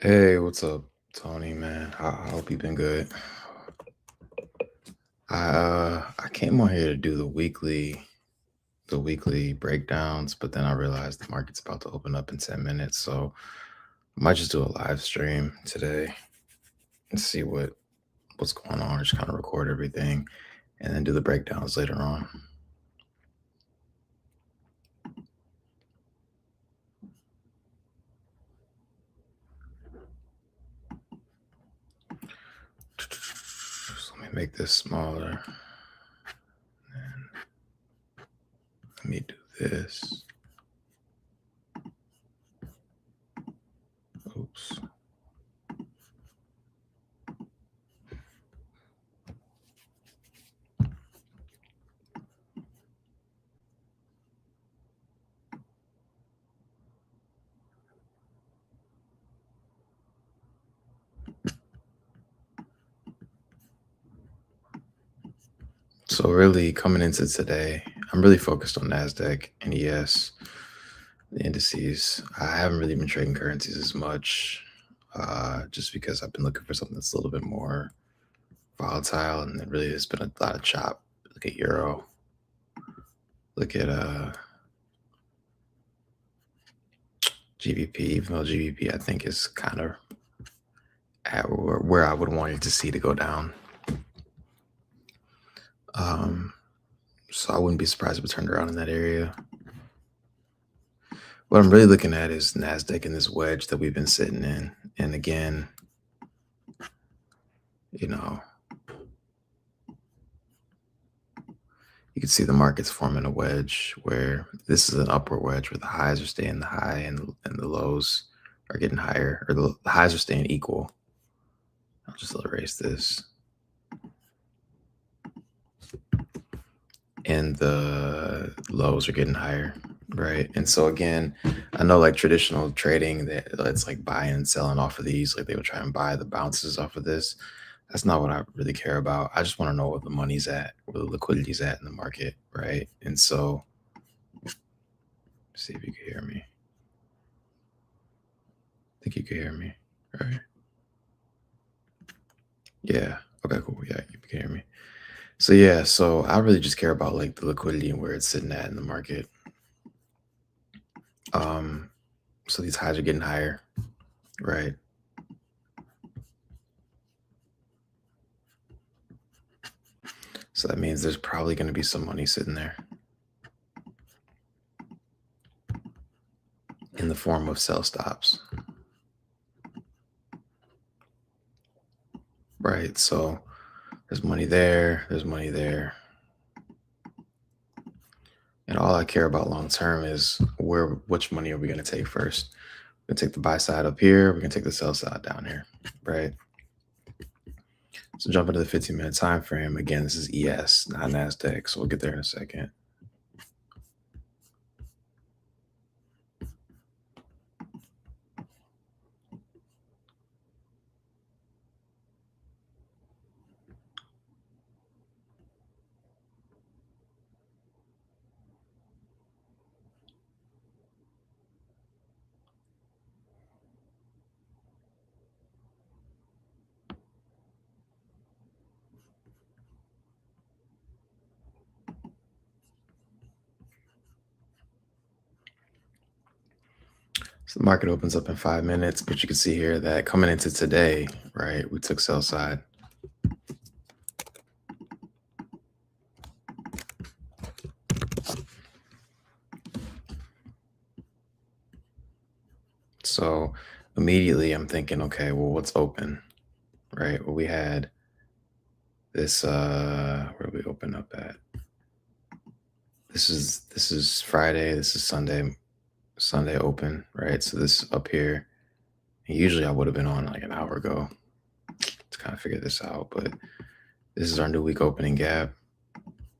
Hey, what's up, Tony, man? I hope you've been good. I came on here to do the weekly breakdowns, but then I realized the market's about to open up in 10 minutes, so I might just do a live stream today and see what's going on, just kind of record everything and then do the breakdowns later on. So let me make this smaller. And let me do this. Oops. So really coming into today, I'm really focused on NASDAQ and ES, the indices. I haven't really been trading currencies as much, just because I've been looking for something that's a little bit more volatile, and it really has been a lot of chop. Look at Euro, look at GBP, even though GBP I think is kind of at where I would want it to see to go down. Um, so I wouldn't be surprised if it turned around in that area. What I'm really looking at is NASDAQ in this wedge that we've been sitting in. And again, you know, you can see the market's forming a wedge where this is an upward wedge where the highs are staying the high and the lows are getting higher, or the highs are staying equal. I'll just erase this. And the lows are getting higher, right? And so again, I know like traditional trading that it's like buying and selling off of these, like they would try and buy the bounces off of this. That's not what I really care about. I just want to know where the money's at, where the liquidity's at in the market, right? And so, see if you can hear me. I think you can hear me, right? Yeah. Okay, cool. Yeah, you can hear me. So yeah, so I really just care about like the liquidity and where it's sitting at in the market. Um, so these highs are getting higher, right? So that means there's probably going to be some money sitting there in the form of sell stops, right? So there's money there, there's money there. And all I care about long term is which money are we going to take first? We're going to take the buy side up here, we're going to take the sell side down here, right? So jump into the 15-minute time frame. Again, this is ES, not NASDAQ. So we'll get there in a second. So the market opens up in 5 minutes, but you can see here that coming into today, right, we took sell side. So immediately I'm thinking, okay, well, what's open, right? Well, we had this, where we open up at? This is Friday, this is Sunday open, right? So this up here, and usually I would have been on like an hour ago to kind of figure this out, but this is our new week opening gap,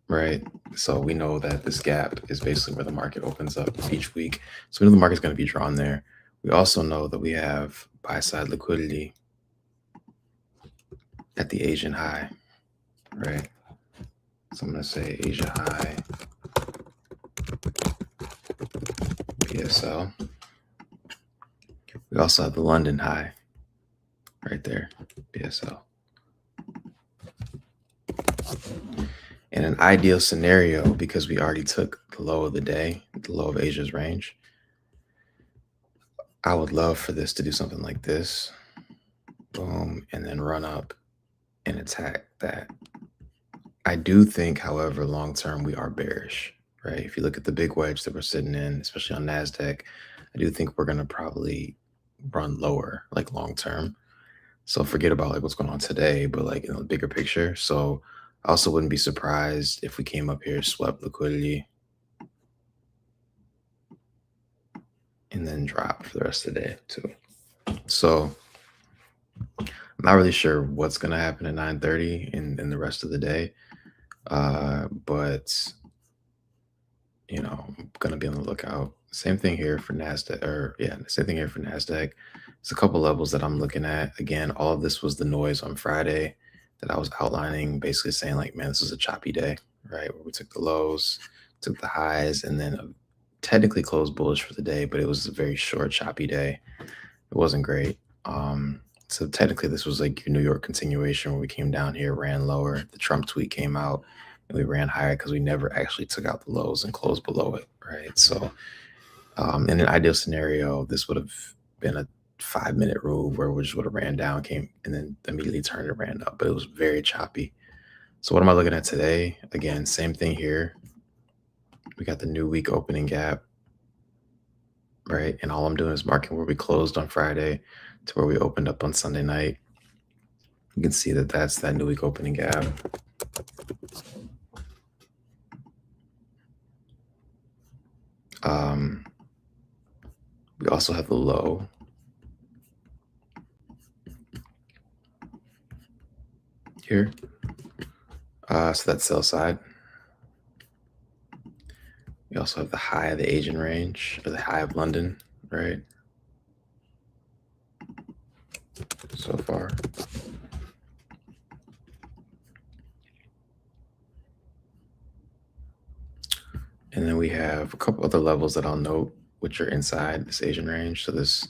right? So we know that this gap is basically where the market opens up each week. So we know the market's going to be drawn there. We also know that we have buy side liquidity at the Asian high, right? So I'm going to say Asia high, PSL. We also have the London high, right there, BSL. In an ideal scenario, because we already took the low of the day, the low of Asia's range, I would love for this to do something like this, boom, and then run up and attack that. I do think, however, long term we are bearish, right? If you look at the big wedge that we're sitting in, especially on NASDAQ, I do think we're gonna probably run lower, like long term. So forget about like what's going on today, but like in the bigger picture. So I also wouldn't be surprised if we came up here, swept liquidity, and then dropped for the rest of the day too. So I'm not really sure what's gonna happen at 9:30 in the rest of the day. But I'm gonna be on the lookout. Same thing here for NASDAQ, or yeah, same thing here for NASDAQ. There's a couple levels that I'm looking at. Again, all of this was the noise on Friday that I was outlining, basically saying like, man, this was a choppy day, right? Where we took the lows, took the highs, and then technically closed bullish for the day, but it was a very short, choppy day. It wasn't great. So technically this was like your New York continuation where we came down here, ran lower. The Trump tweet came out and we ran higher because we never actually took out the lows and closed below it, right? So in an ideal scenario, this would have been a 5-minute move where we just would have ran down, came, and then immediately turned and ran up, but it was very choppy. So what am I looking at today? Again, same thing here. We got the new week opening gap, right? And all I'm doing is marking where we closed on Friday to where we opened up on Sunday night. You can see that that's that new week opening gap. We also have the low. Here. So that's sell side. We also have the high of the Asian range, or the high of London, right? So far. And then we have a couple other levels that I'll note, which are inside this Asian range. So this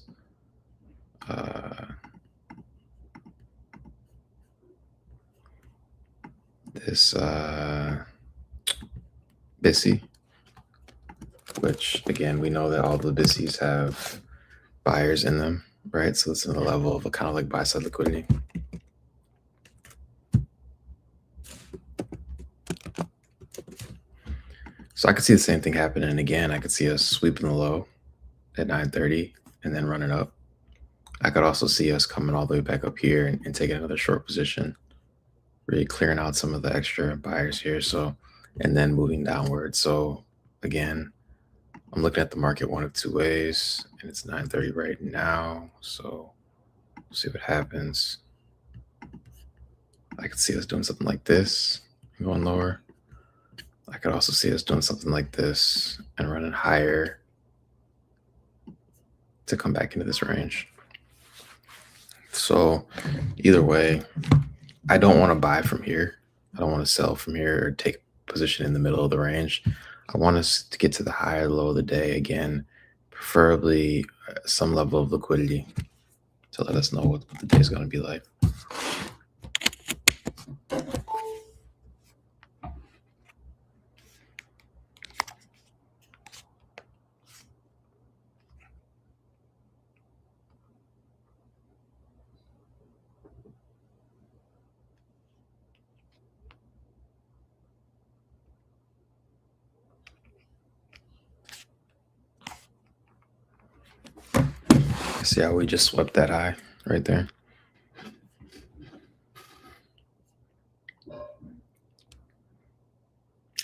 BISI, which again, we know that all the BISIs have buyers in them, right? So it's in the level of a kind of like buy side liquidity. So I could see the same thing happening. And again, I could see us sweeping the low at 9:30 and then running up. I could also see us coming all the way back up here and taking another short position, really clearing out some of the extra buyers here. So, and then moving downward. So again, I'm looking at the market one of two ways, and it's 9:30 right now. So we'll see what happens. I could see us doing something like this and going lower. I could also see us doing something like this and running higher to come back into this range. So either way, I don't want to buy from here. I don't want to sell from here or take position in the middle of the range. I want us to get to the high or low of the day again, preferably some level of liquidity to let us know what the day is going to be like. See how we just swept that high right there?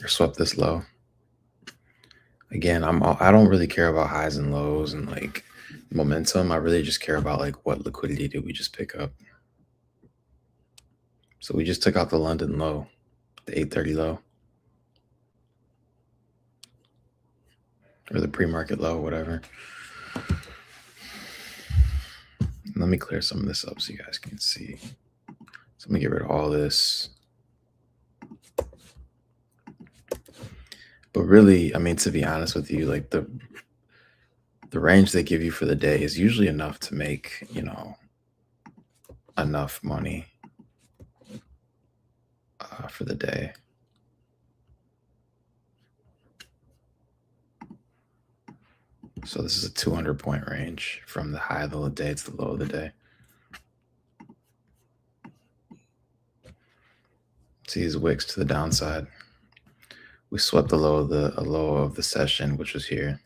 Or swept this low. Again, I don't really care about highs and lows and like momentum. I really just care about like what liquidity did we just pick up. So we just took out the London low, the 830 low, or the pre-market low, whatever. Let me clear some of this up so you guys can see. So let me get rid of all this. But really, I mean, to be honest with you, like the range they give you for the day is usually enough to make, enough money for the day. So this is a 200 point range from the high of the day to the low of the day. See these wicks to the downside. We swept the low of the a low of the session, which was here.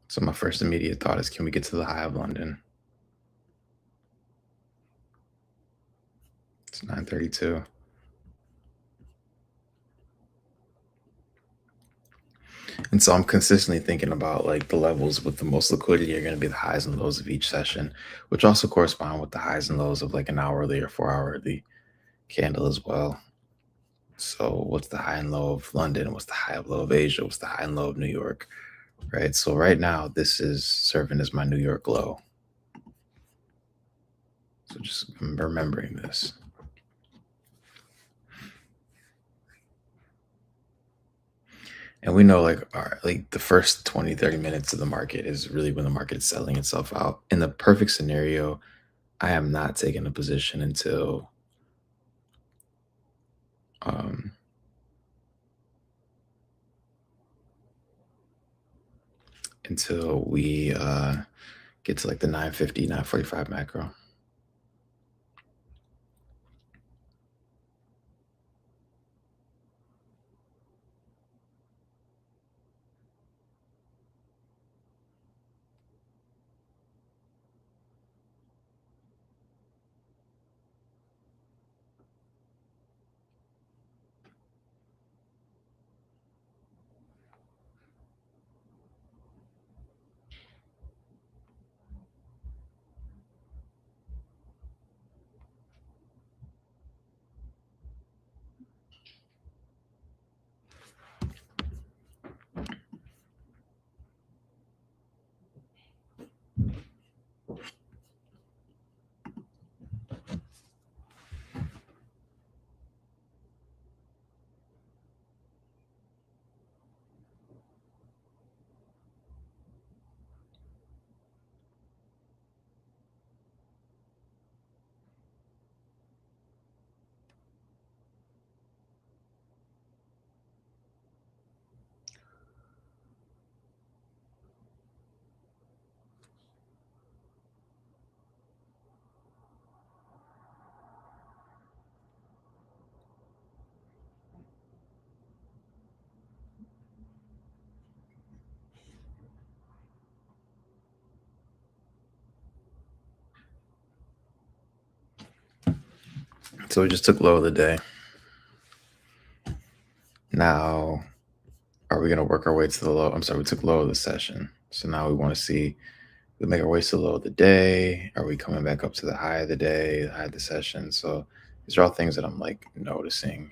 So my first immediate thought is, can we get to the high of London? It's 932. And so I'm consistently thinking about like the levels with the most liquidity are going to be the highs and lows of each session, which also correspond with the highs and lows of like an hourly or 4 hourly candle as well. So what's the high and low of London? What's the high and low of Asia? What's the high and low of New York? Right. So right now, this is serving as my New York low. So just remembering this. And we know like like the first 20, 30 minutes of the market is really when the market is selling itself out. In the perfect scenario, I am not taking a position um until we get to like the 950, 945 macro. So we just took low of the day. Now, are we going to work our way to the low? I'm sorry, we took low of the session. So now we want to see, we make our way to the low of the day. Are we coming back up to the high of the day, the high of the session? So these are all things that I'm like noticing.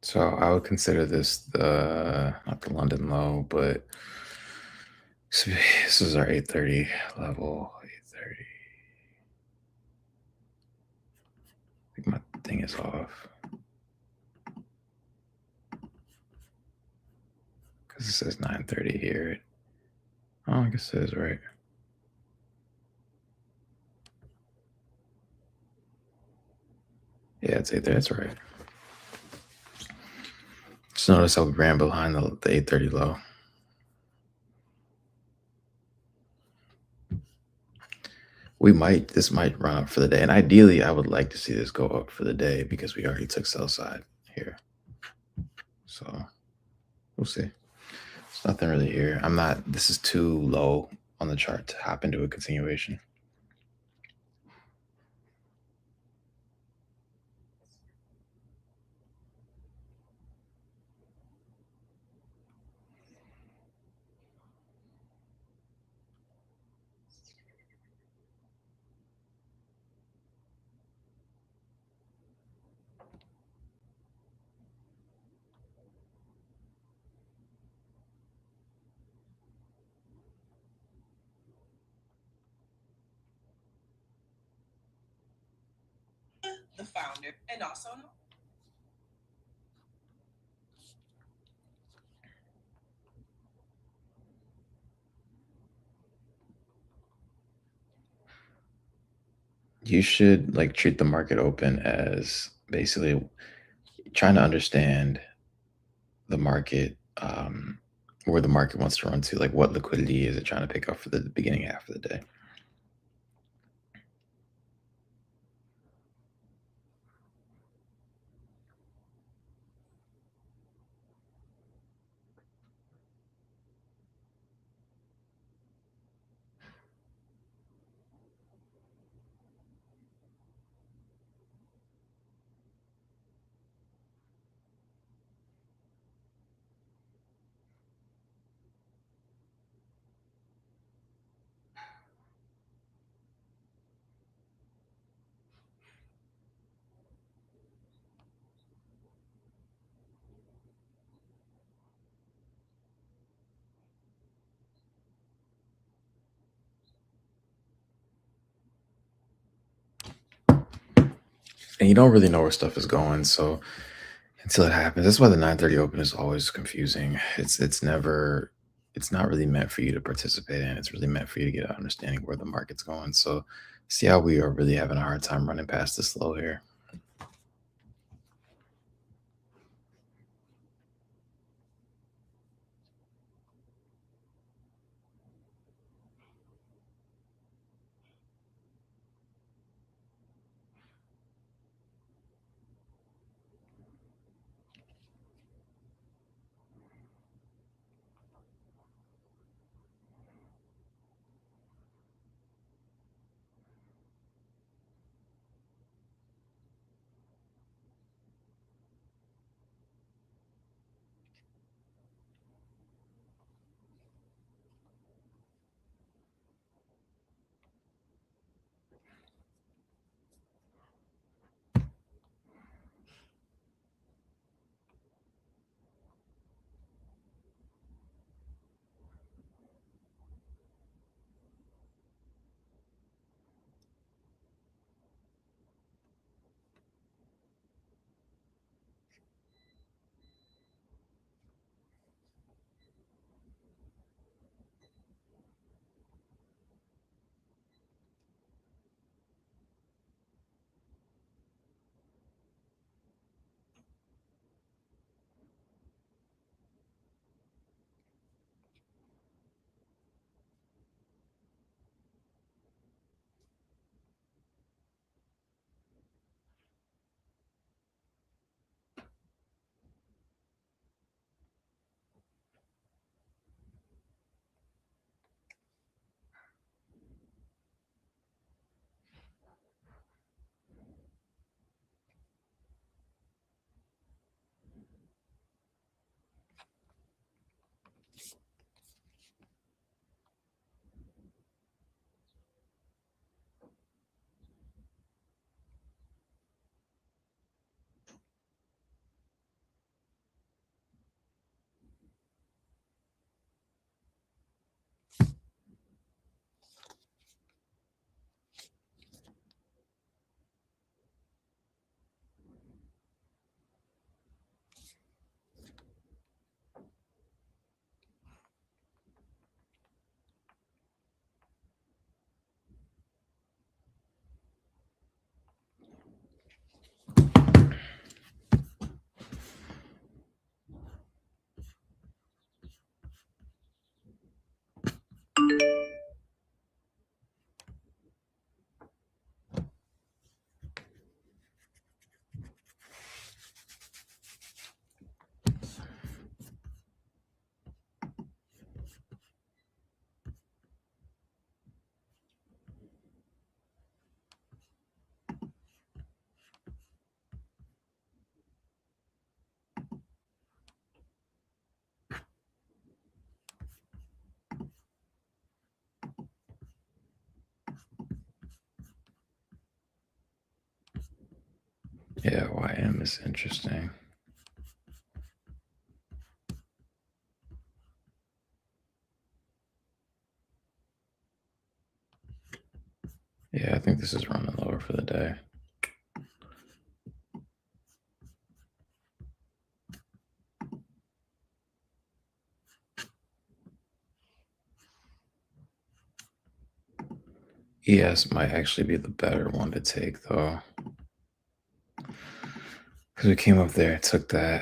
So I would consider this the not the London low, but this is our 830 level. 830. I think my thing is off because it says 930 here. Oh, I guess it is right. Yeah, it's 830. That's right. Just notice how we ran behind the 830 low. This might run up for the day. And ideally, I would like to see this go up for the day because we already took sell side here. So we'll see. There's nothing really here. This is too low on the chart to hop into a continuation. You should like treat the market open as basically trying to understand the market, where the market wants to run to, like what liquidity is it trying to pick up for the beginning half of the day. And you don't really know where stuff is going, so until it happens, that's why the 9:30 open is always confusing. It's not really meant for you to participate in. It's really meant for you to get an understanding where the market's going. So see how we are really having a hard time running past this low here. Yeah, YM is interesting. Yeah, I think this is running lower for the day. ES might actually be the better one to take though. Because we came up there, took that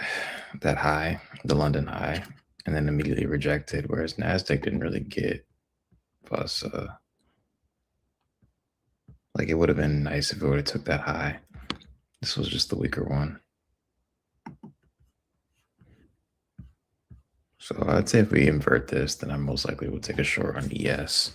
high, the London high, and then immediately rejected, whereas Nasdaq didn't really get us. Like it would have been nice if it would have took that high. This was just the weaker one. So I'd say if we invert this, then I most likely will take a short on ES.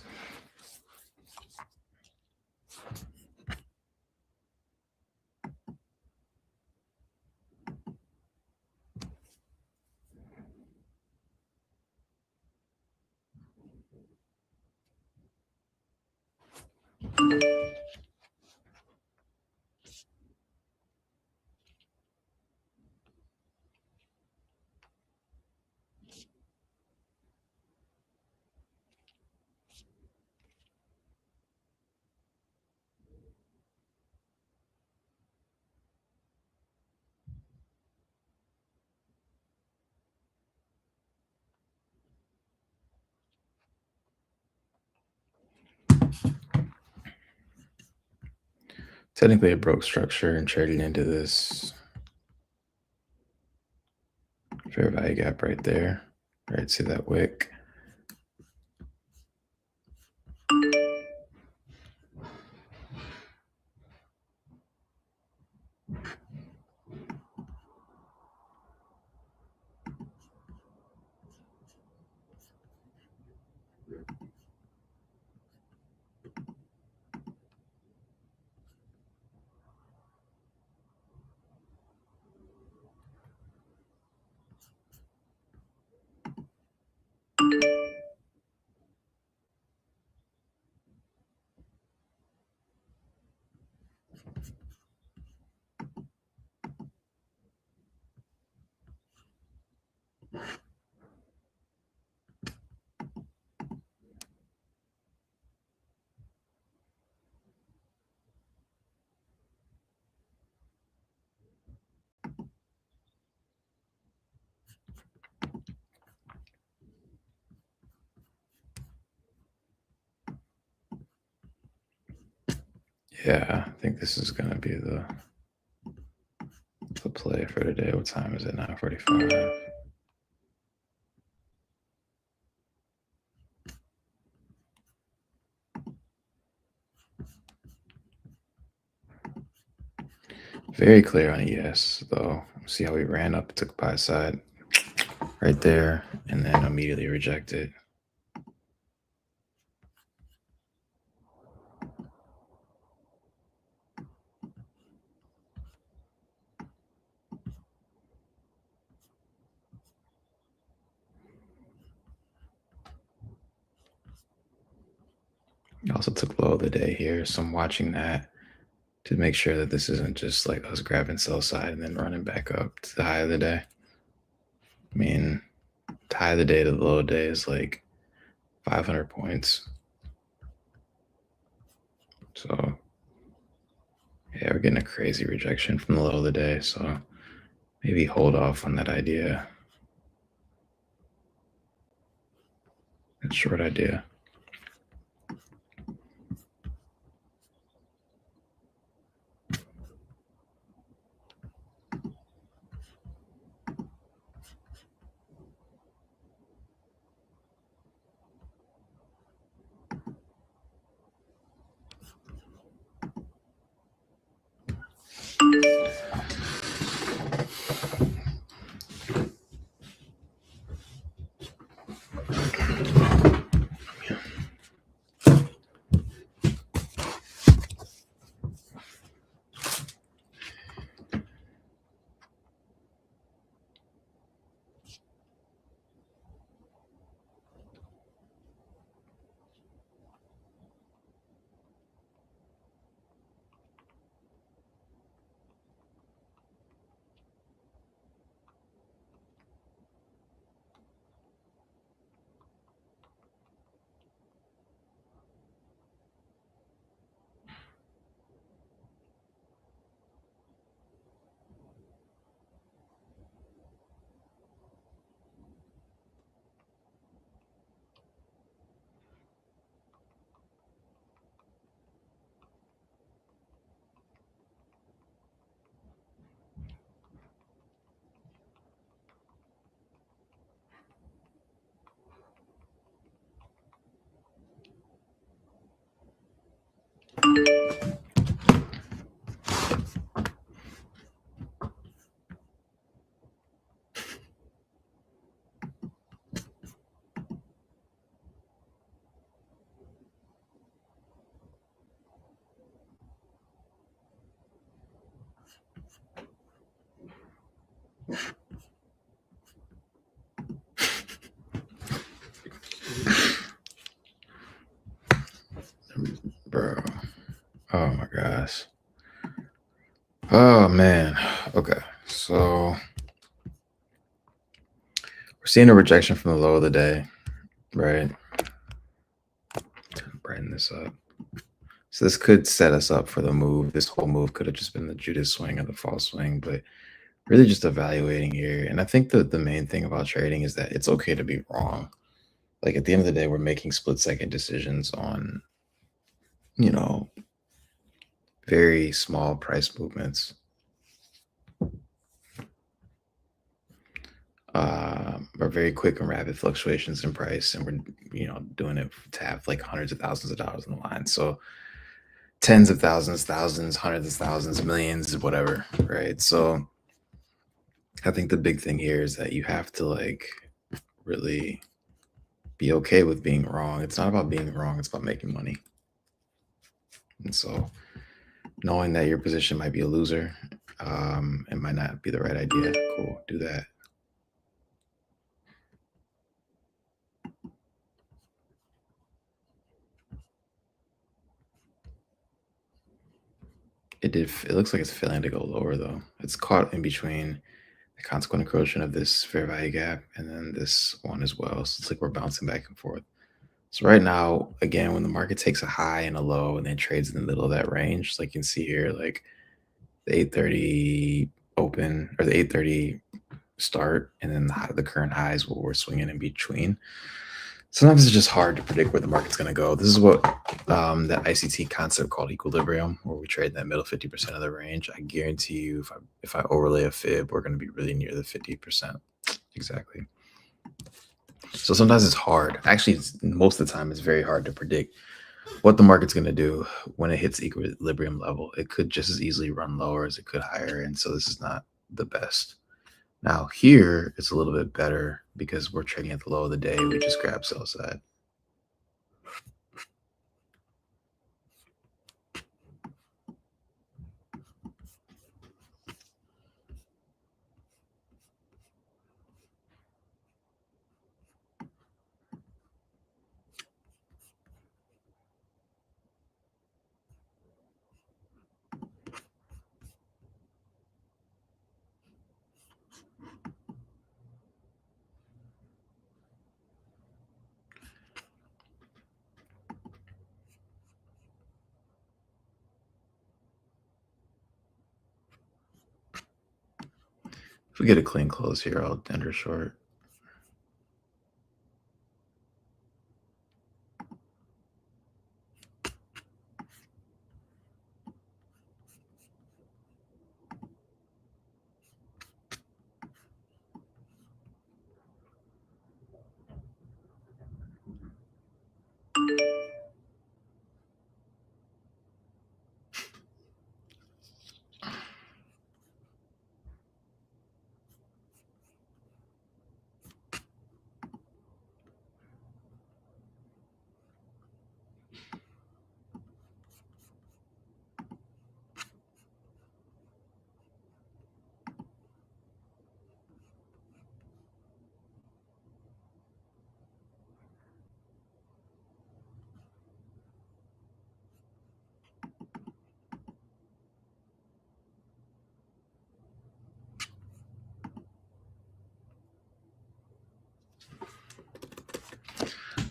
Technically, it broke structure and traded into this fair value gap right there. Right, see that wick? Yeah, I think this is gonna be the play for today. What time is it? 9:45. Very clear on ES though. See how he ran up, took buy side right there, and then immediately rejected. He also took low of the day here, so I'm watching that to make sure that this isn't just like us grabbing sell side and then running back up to the high of the day. I mean, the high of the day to the low of the day is like 500 points. So yeah, we're getting a crazy rejection from the low of the day. So maybe hold off on that idea. That short idea. bro. Oh my gosh. Oh man. Okay. So we're seeing a rejection from the low of the day, right? Brighten this up. So this could set us up for the move. This whole move could have just been the Judas swing or the false swing, but really just evaluating here. And I think the main thing about trading is that it's okay to be wrong. Like at the end of the day, we're making split second decisions on, you know, very small price movements. Are very quick and rapid fluctuations in price, and we're doing it to have like hundreds of thousands of dollars on the line. So tens of thousands, thousands, hundreds of thousands, millions, whatever, right? So I think the big thing here is that you have to like really be okay with being wrong. It's not about being wrong, it's about making money. And so knowing that your position might be a loser, it might not be the right idea. Cool, do that. It looks like it's failing to go lower though. It's caught in between the consequent encroachment of this fair value gap and then this one as well. So it's like we're bouncing back and forth. So right now, again, when the market takes a high and a low and then trades in the middle of that range, like you can see here, like the 830 open or the 830 start, and then the current highs where we're swinging in between. Sometimes it's just hard to predict where the market's going to go. This is what that ICT concept called equilibrium, where we trade in that middle 50% of the range. I guarantee you, if I overlay a fib, we're going to be really near the 50%. Exactly. So sometimes it's hard. Actually, most of the time, it's very hard to predict what the market's going to do when it hits equilibrium level. It could just as easily run lower as it could higher, and so this is not the best. Now here, it's a little bit better because we're trading at the low of the day. We just grab sell side. If we get a clean close here, I'll enter short.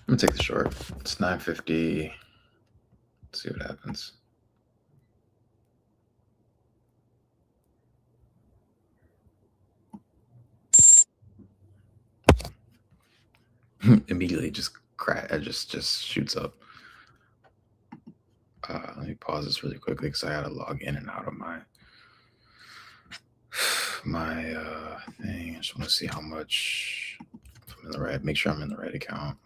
I'm gonna take the short. It's 950. Let's see what happens. Immediately just crash. It just shoots up. Let me pause this really quickly because I gotta log in and out of my thing. I just want to see how much. If I'm in the right. Make sure I'm in the right account.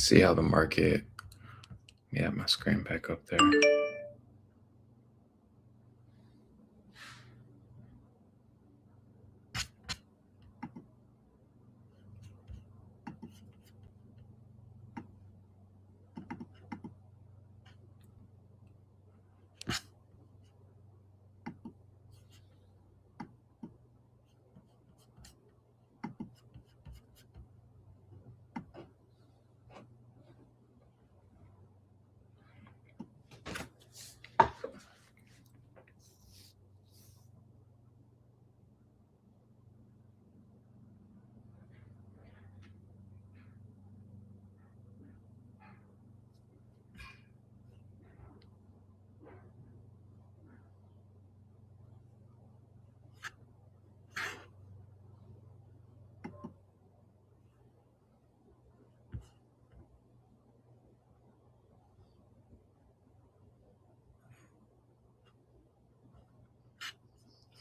see how the market. Yeah, my screen back up there.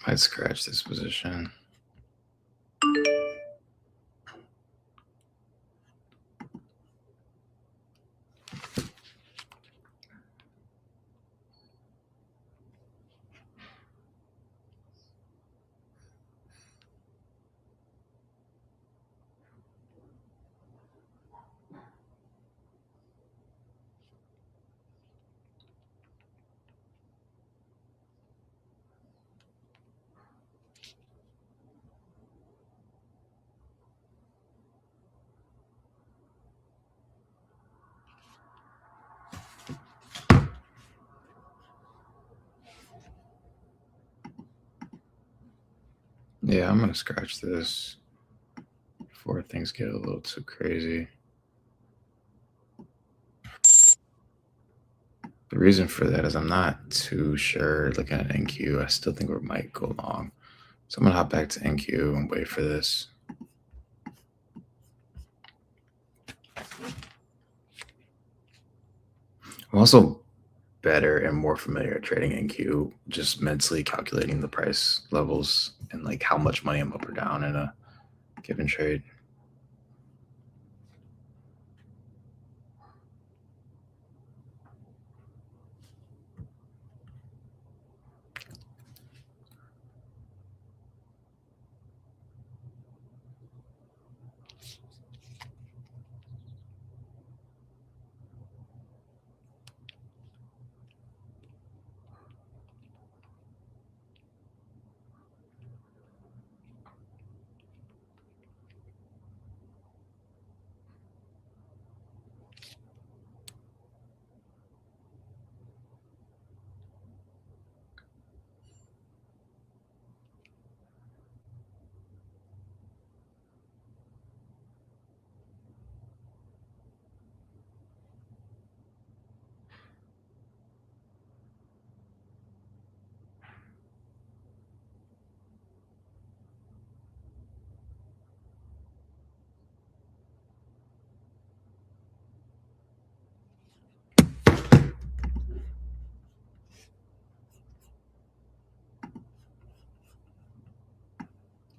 Might scratch this position. Yeah, I'm gonna scratch this before things get a little too crazy. The reason for that is I'm not too sure looking at NQ. I still think we might go long. So I'm gonna hop back to NQ and wait for this. I'm also better and more familiar at trading NQ, just mentally calculating the price levels and like how much money I'm up or down in a given trade.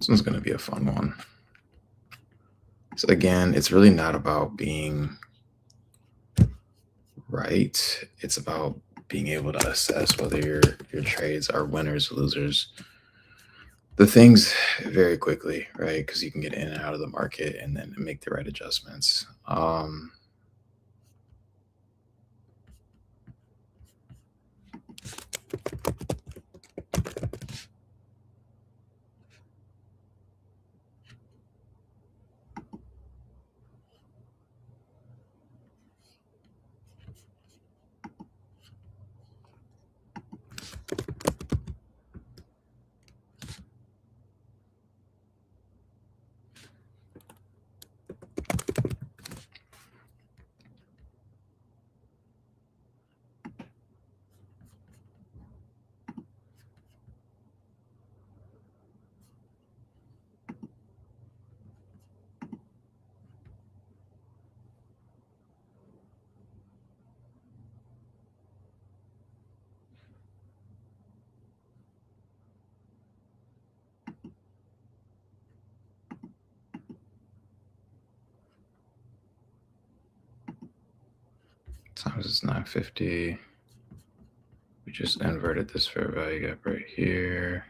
This one's gonna be a fun one. So again, it's really not about being right. It's about being able to assess whether your trades are winners, losers. The things very quickly, right? Because you can get in and out of the market and then make the right adjustments. times it's 950. We just inverted this fair value gap right here.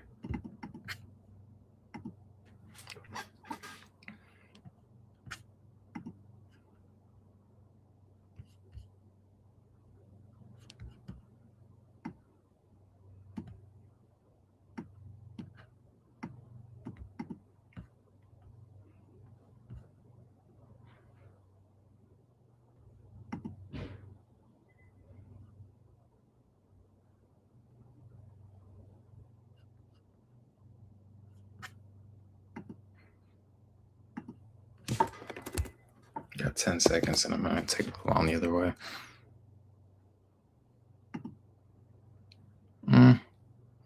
Got 10 seconds and I'm gonna take the long the other way.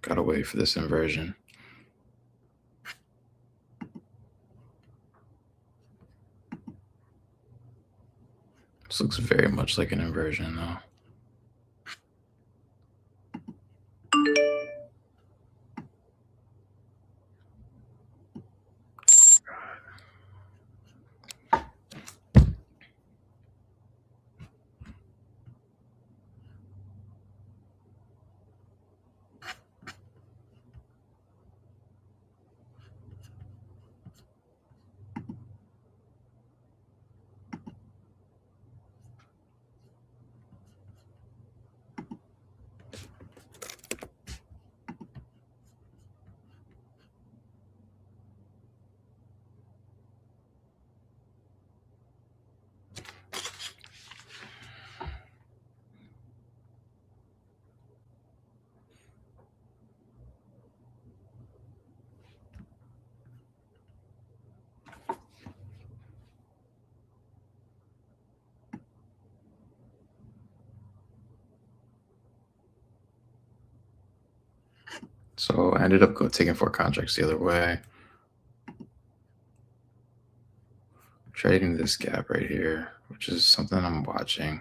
Gotta wait for this inversion. This looks very much like an inversion though. So I ended up taking 4 contracts the other way. Trading this gap right here, which is something I'm watching.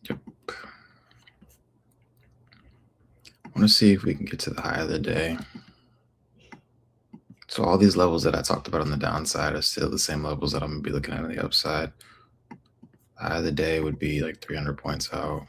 Yep. I want to see if we can get to the high of the day. So all these levels that I talked about on the downside are still the same levels that I'm gonna be looking at on the upside. The high of the day would be like 300 points out.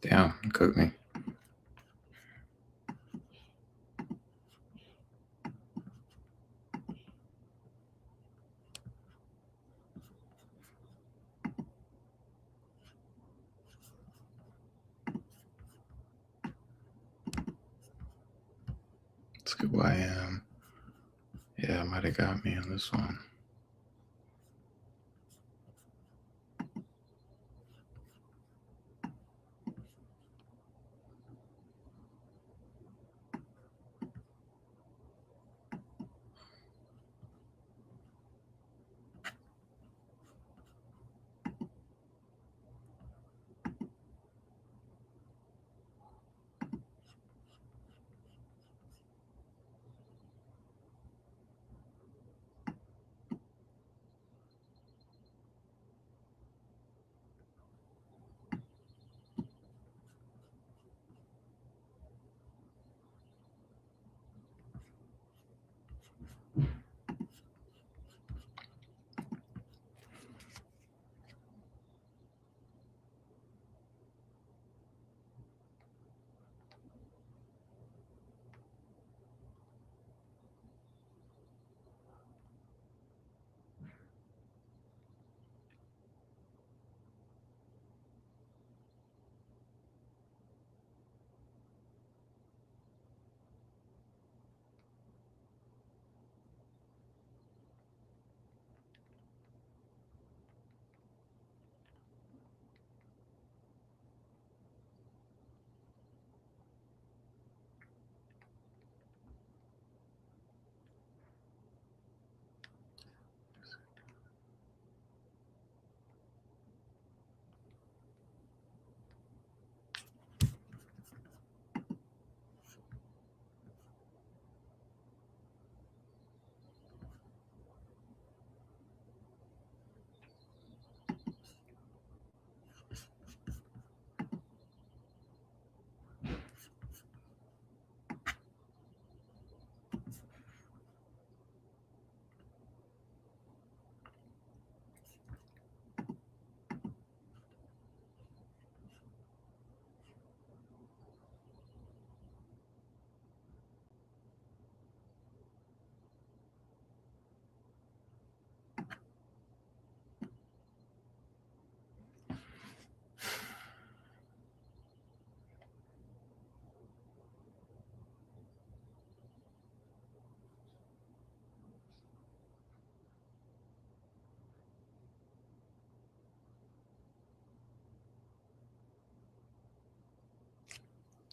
Damn, cook me. Let's go YM. Yeah, might have got me on this one.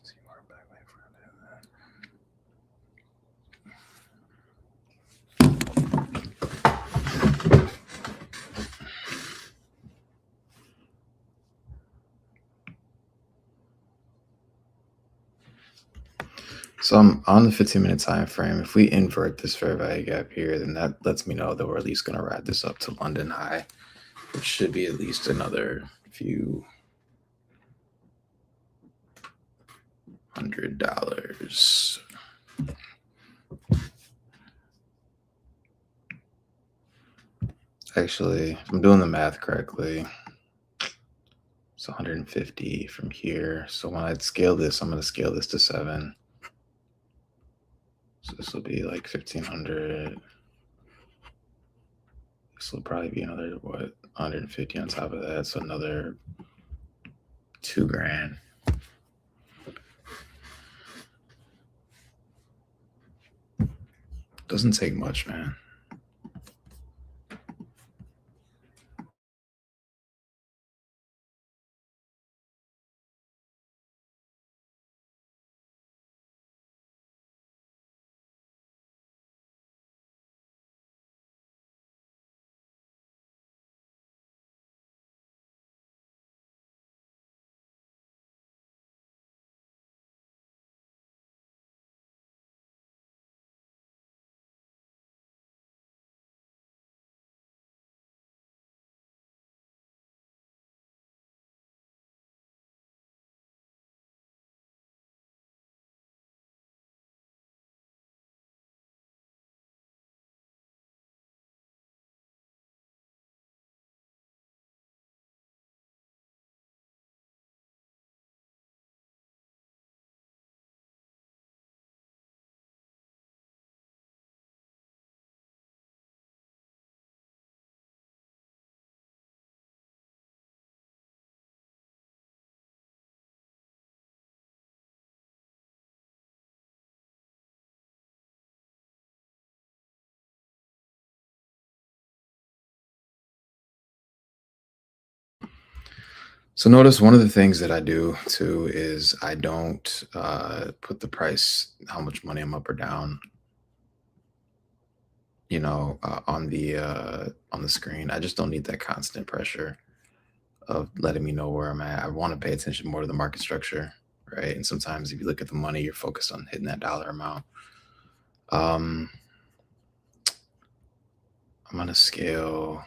See more back my friend. So I'm on the 15-minute time frame. If we invert this fair value gap here, then that lets me know that we're at least going to ride this up to London high, which should be at least another few $100. Actually, if I'm doing the math correctly, it's 150 from here. So when I scale this, I'm going to scale this to 7. So this will be like 1,500. This will probably be another, what, 150 on top of that. So another 2 grand. Doesn't take much, man. So notice one of the things that I do too is I don't put the price, how much money I'm up or down, on the screen. I just don't need that constant pressure of letting me know where I'm at. I want to pay attention more to the market structure, right? And sometimes if you look at the money, you're focused on hitting that dollar amount. Um, I'm gonna scale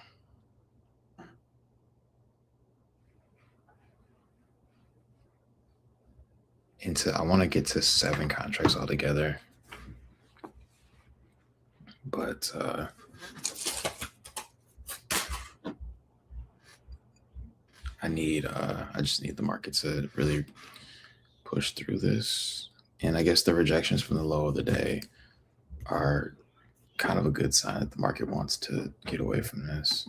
into. I want to get to 7 contracts altogether, but I just need the market to really push through this. And I guess the rejections from the low of the day are kind of a good sign that the market wants to get away from this.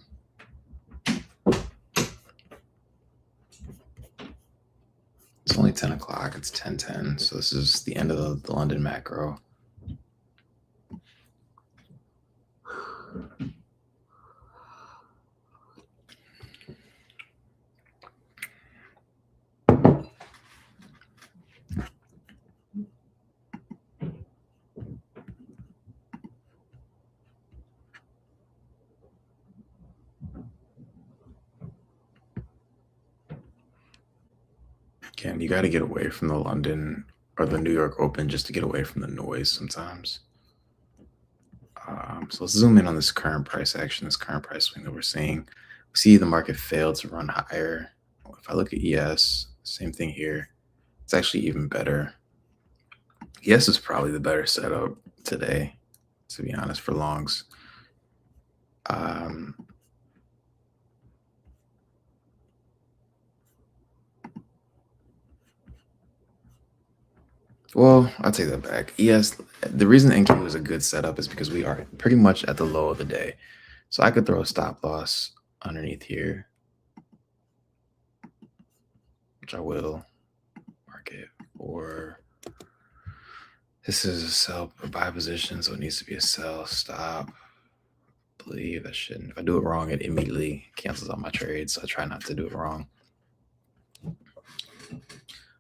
It's only 10 o'clock. It's 10:10. So this is the end of the London macro. Again, you got to get away from the London or the New York Open just to get away from the noise sometimes. So let's zoom in on this current price action, this current price swing that we're seeing. We see the market failed to run higher. If I look at ES, same thing here. It's actually even better. ES is probably the better setup today, to be honest, for longs. Well, I'll take that back. ES, the reason NQ is a good setup is because we are pretty much at the low of the day. So I could throw a stop loss underneath here, which I will. Market, or this is a sell or buy position, so it needs to be a sell stop. I believe that shouldn't. If I do it wrong, it immediately cancels out my trade, so I try not to do it wrong.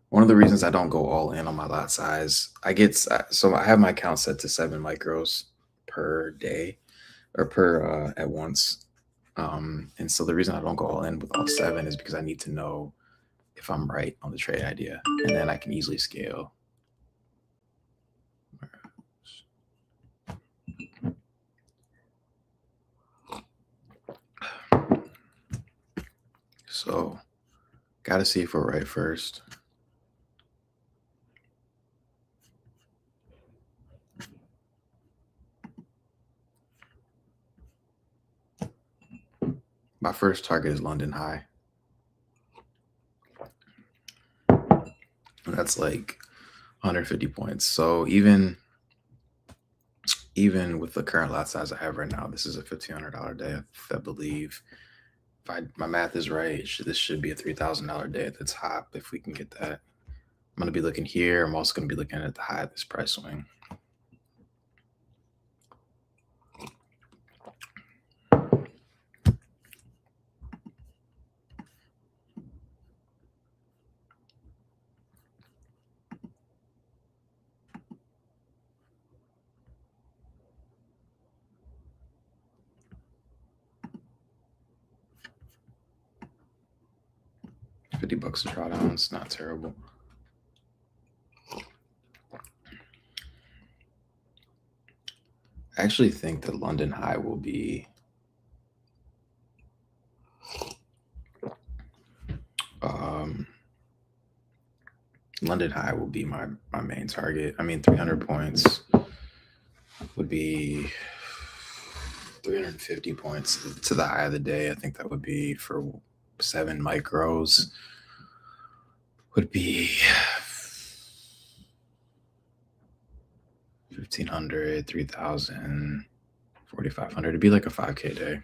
One of the reasons I don't go all in on my lot size, I have my account set to 7 micros per day or per at once. And so the reason I don't go all in with all 7 is because I need to know if I'm right on the trade idea, and then I can easily scale. So got to see if we're right first. My first target is London high. And that's like 150 points. So even with the current lot size I have right now, this is a $1,500 day. I believe, if my math is right, this should be a $3,000 day at the top if we can get that. I'm going to be looking here. I'm also going to be looking at the high of this price swing. $50 a drawdown. It's not terrible. I actually think the London high will be London high will be my main target. I mean, 300 points would be 350 points to the high of the day. I think that would be for 7 micros would be 1,500, 3,000, 4,500. It'd be like a 5K day.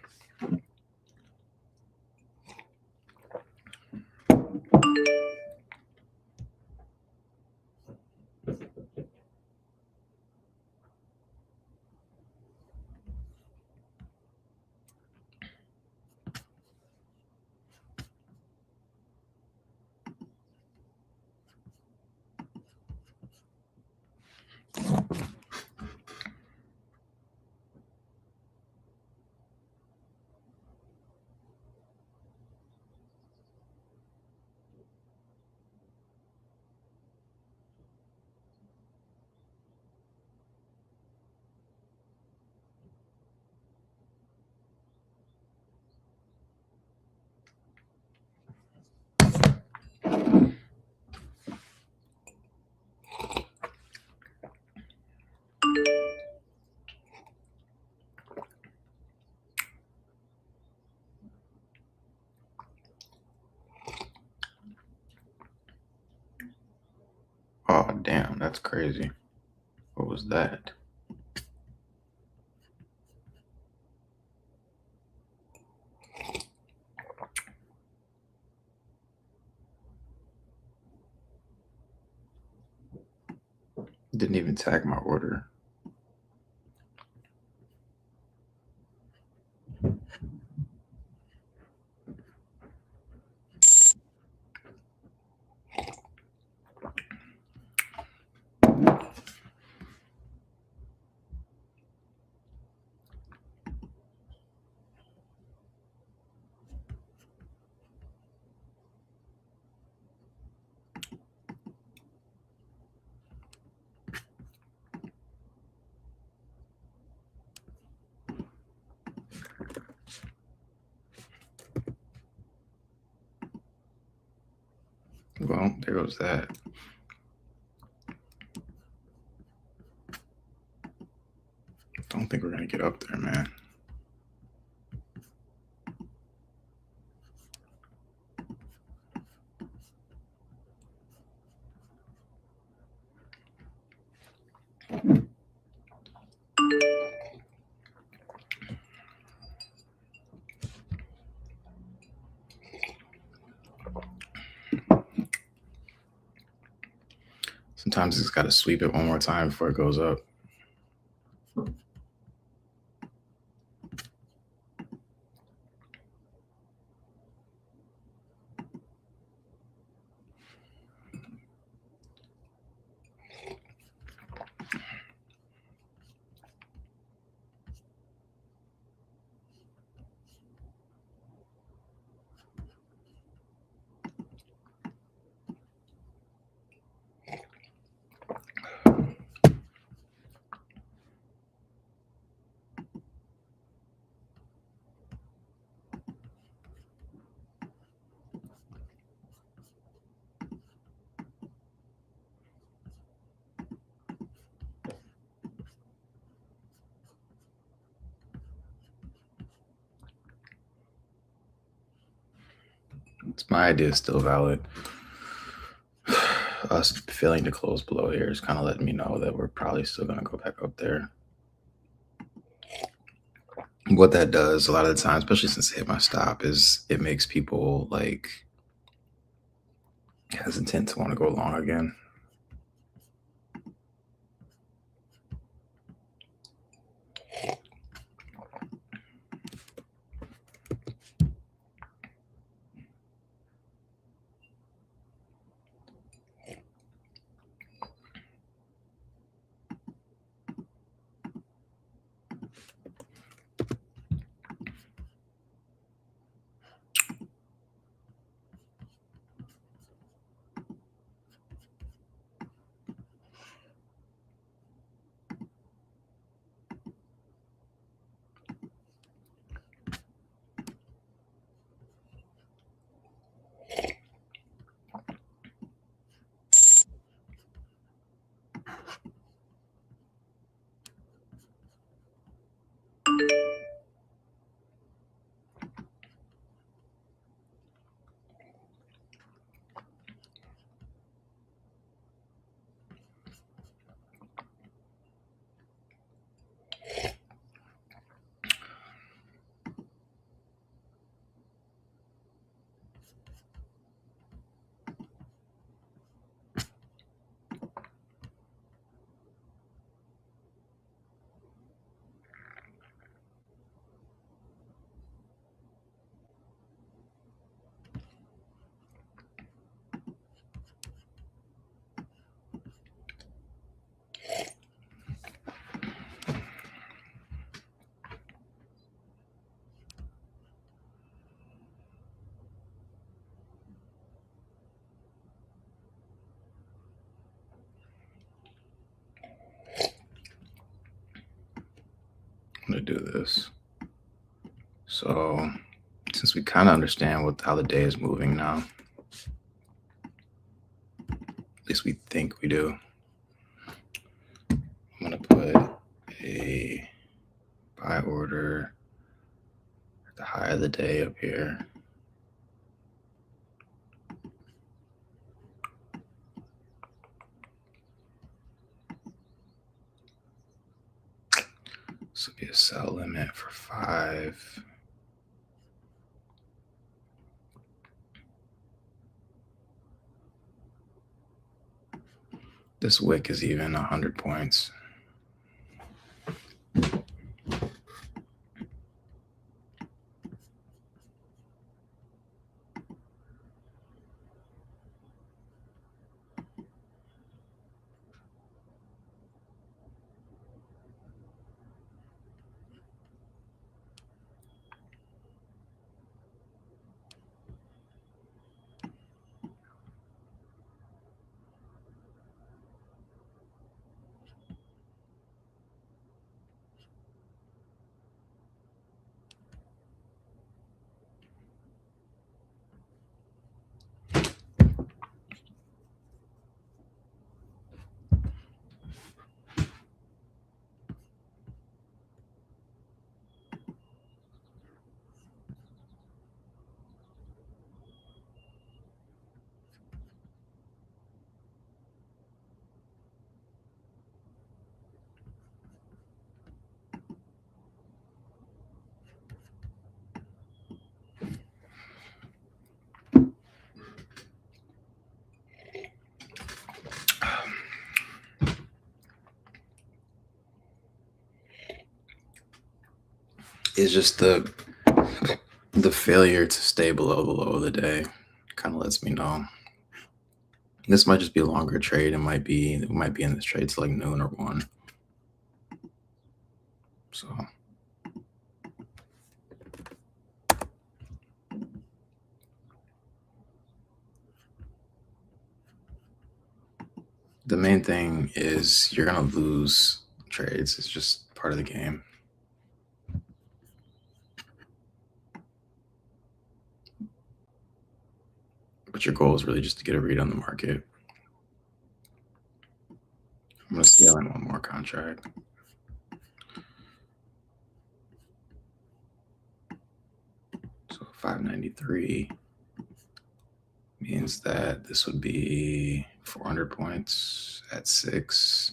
Oh, damn, that's crazy. What was that? Didn't even tag my order. Well, there goes that. Don't think we're gonna get up there, man. Sometimes it's got to sweep it one more time before it goes up. My idea is still valid. Us failing to close below here is kind of letting me know that we're probably still going to go back up there. What that does a lot of the time, especially since it hit my stop, is it makes people like hesitant to want to go long again. I'm going to do this. So, since we kind of understand how the day is moving now, at least we think we do, I'm going to put a buy order at the high of the day up here. This would be a sell limit for 5. This wick is even 100 points. It's just the failure to stay below the low of the day kind of lets me know. This might just be a longer trade. It might be in this trade to like noon or 1. So the main thing is you're gonna lose trades. It's just part of the game. But your goal is really just to get a read on the market. I'm gonna scale in one more contract. So 593 means that this would be 400 points at 6.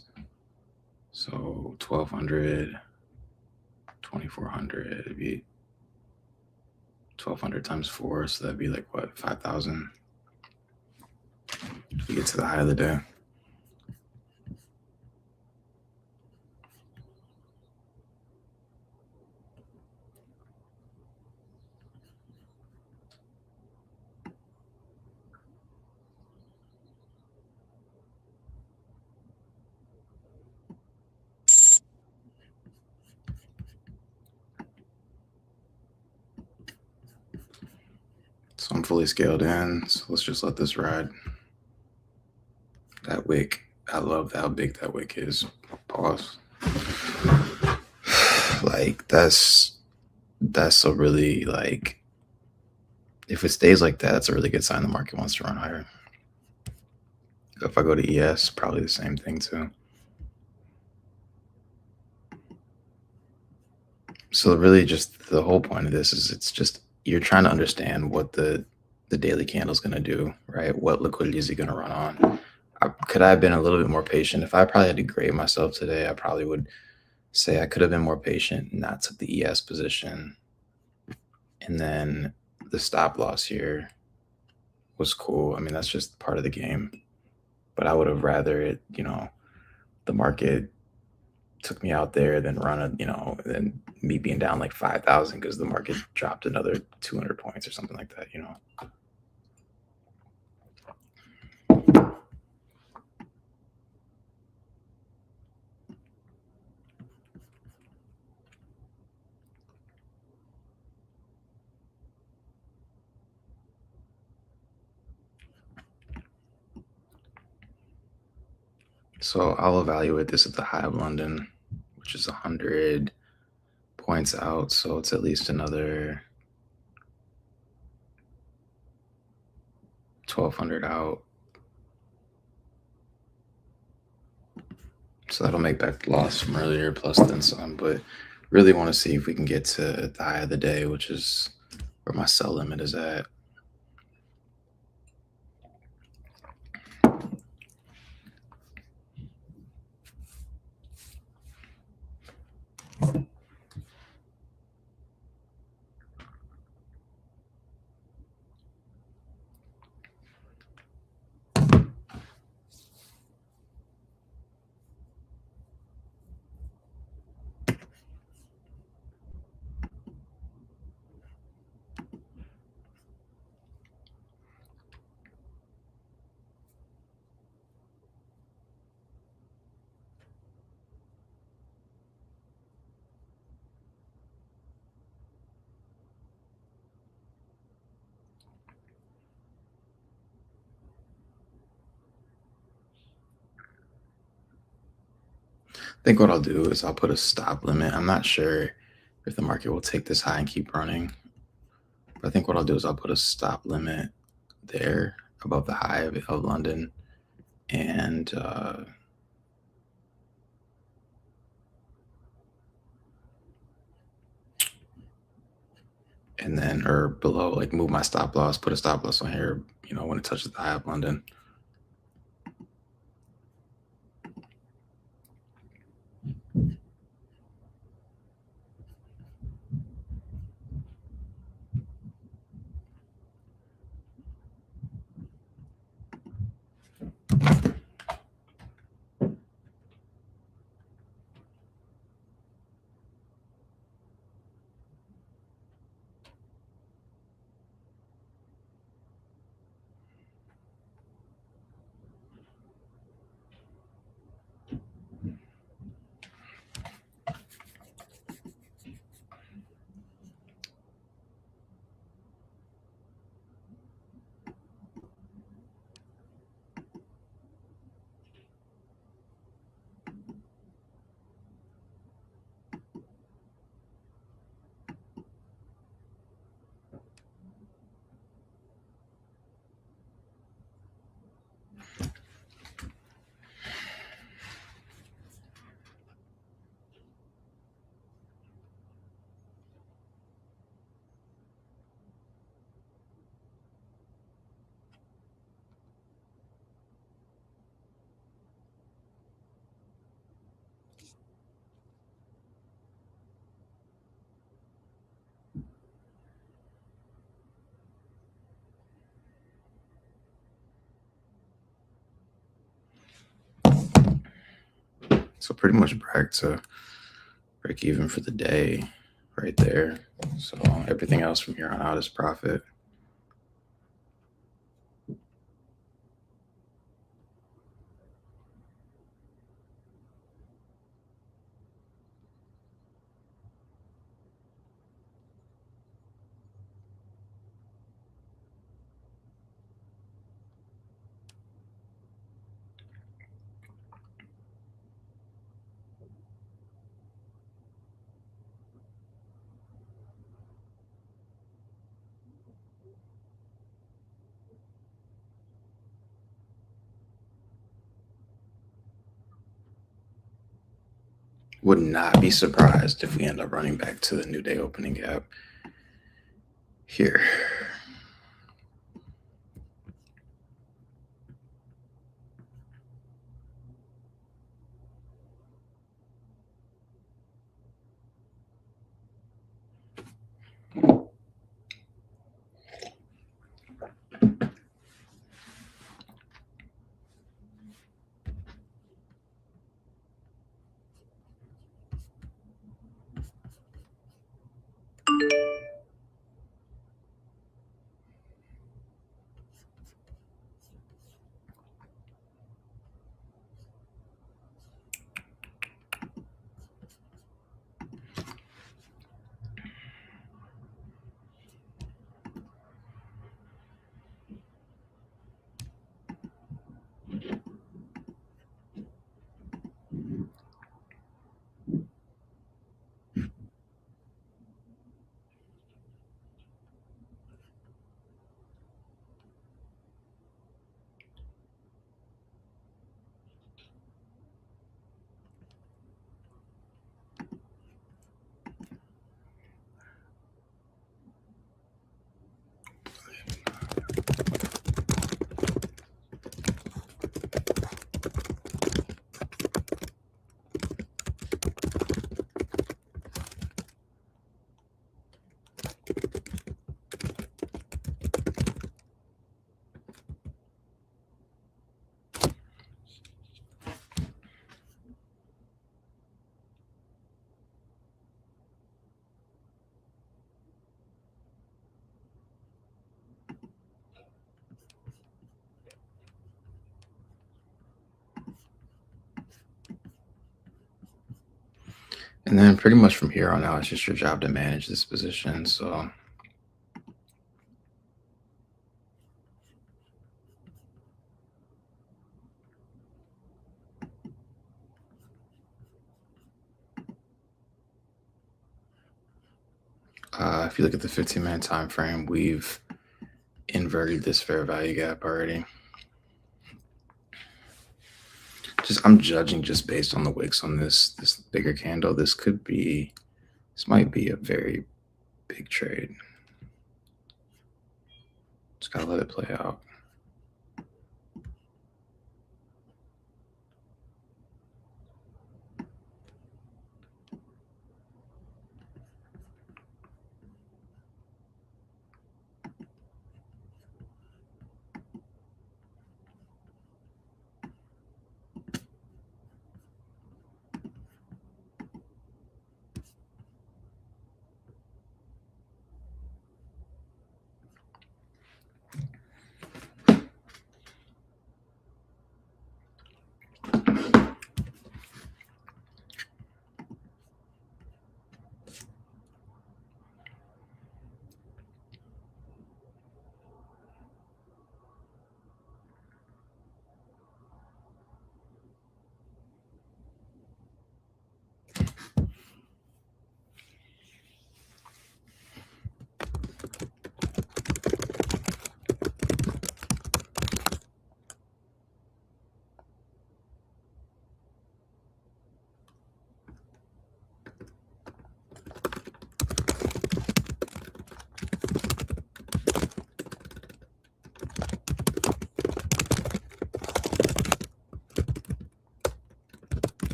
So 1200, 2400, it'd be 1200 times 4. So that'd be like what, 5,000 if we get to the high of the day. So I'm fully scaled in. So let's just let this ride. That wick, I love how big that wick is. Pause. Like that's a really, like, if it stays like that, that's a really good sign the market wants to run higher. If I go to ES, probably the same thing too. So really just the whole point of this is it's just you're trying to understand what the daily candle is going to do, right? What liquidity is it going to run on? Could I have been a little bit more patient? If I probably had to grade myself today, I probably would say I could have been more patient, not took the ES position. And then the stop loss here was cool. I mean, that's just part of the game. But I would have rather it, the market took me out there than than me being down like 5,000 because the market dropped another 200 points or something like that, So I'll evaluate this at the high of London, which is 100 points out. So it's at least another 1,200 out. So that'll make back the loss from earlier plus then some. But really want to see if we can get to the high of the day, which is where my sell limit is at. think what I'll do is I'll put a stop limit. I'm not sure if the market will take this high and keep running, but I think what I'll do is I'll put a stop limit there above the high of London, and then or below, like move my stop loss, put a stop loss on here, when it touches the high of London. So pretty much back to break even for the day right there. So everything else from here on out is profit. Would not be surprised if we end up running back to the new day opening gap here. And then pretty much from here on out, it's just your job to manage this position. So if you look at the 15-minute time frame, we've inverted this fair value gap already. I'm judging just based on the wicks on this bigger candle. This might be a very big trade. Just gotta let it play out.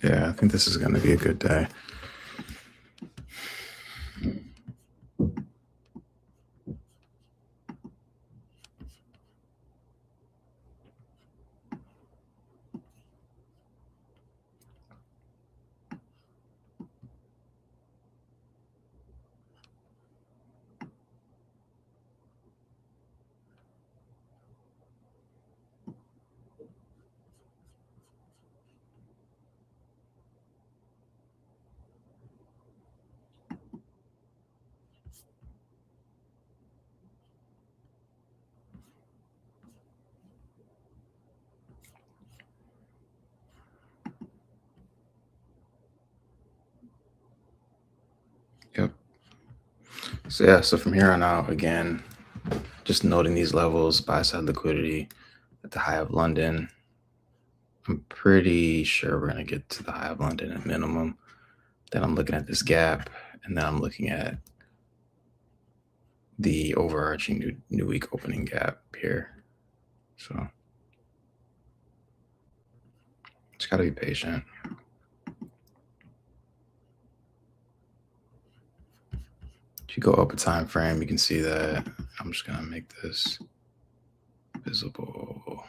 Yeah, I think this is going to be a good day. Yep. So from here on out, again, just noting these levels, buy side liquidity at the high of London. I'm pretty sure we're going to get to the high of London at minimum. Then I'm looking at this gap, and then I'm looking at the overarching new week opening gap here. So just got to be patient. If you go up a time frame, you can see that. I'm just going to make this visible.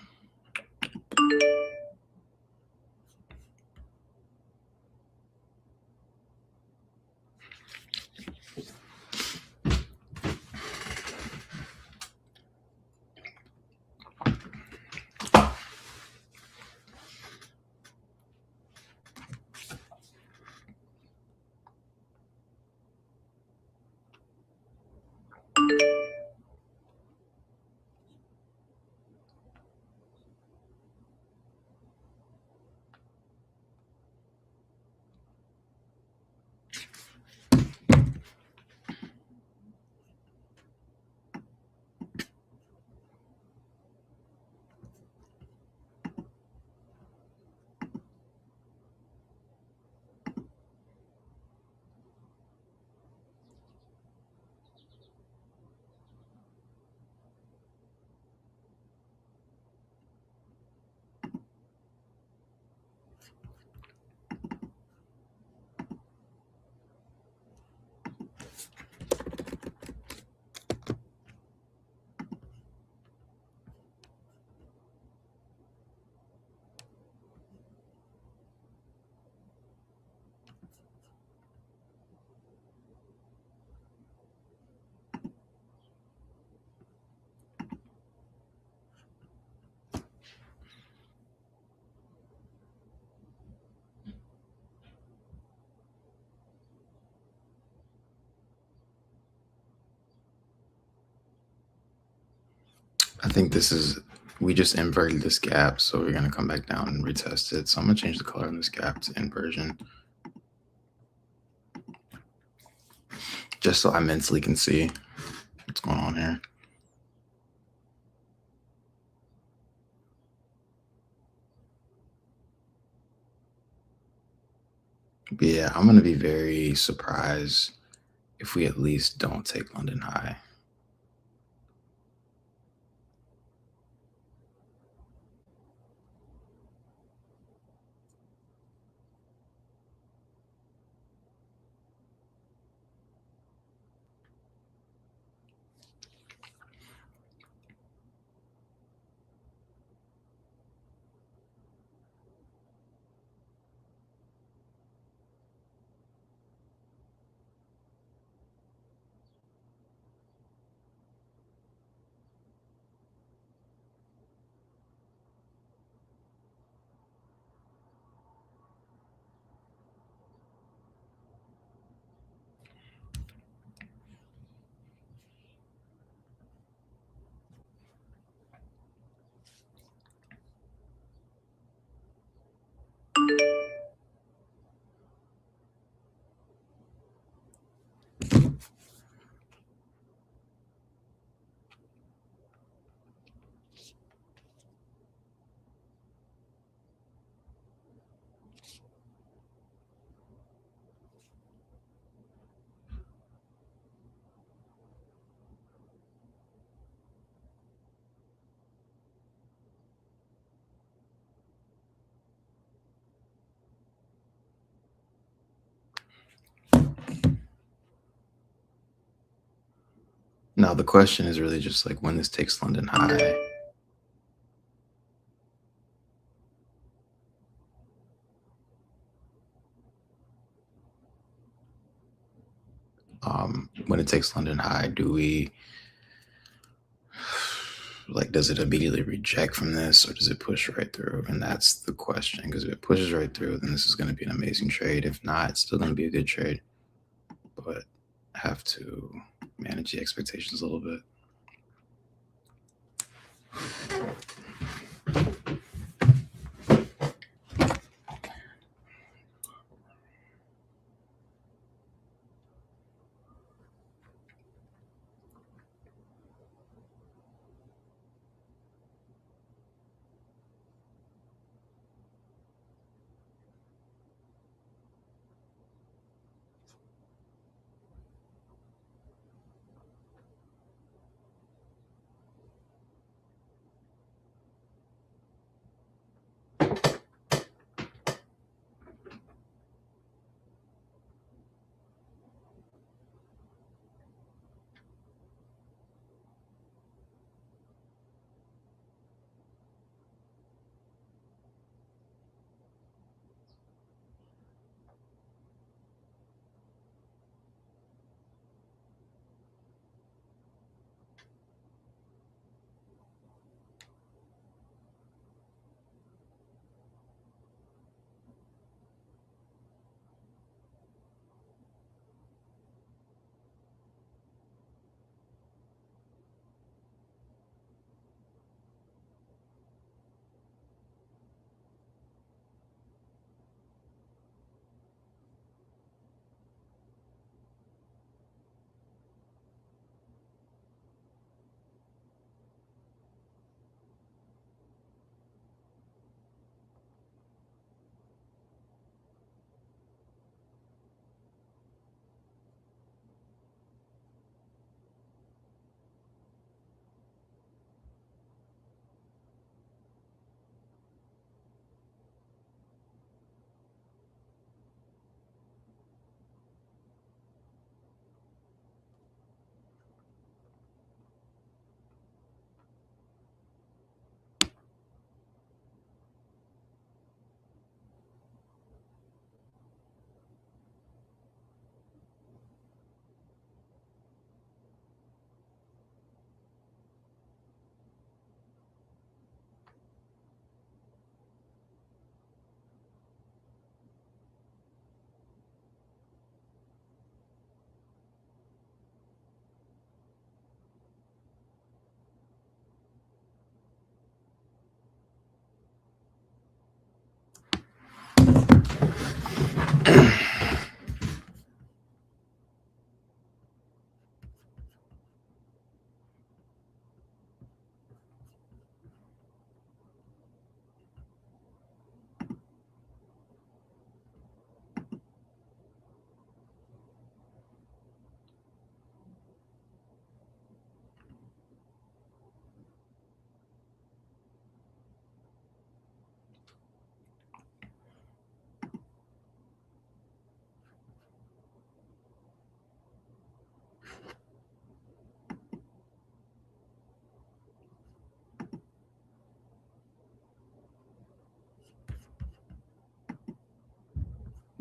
I think we just inverted this gap, so we're gonna come back down and retest it. So I'm gonna change the color on this gap to inversion, just so I mentally can see what's going on here. But yeah, I'm gonna be very surprised if we at least don't take London high. Now the question is really just like when this takes London high. When it takes London high, do we like does it immediately reject from this or does it push right through? And that's the question. Because if it pushes right through, then this is going to be an amazing trade. If not, it's still going to be a good trade. But I have to manage the expectations a little bit.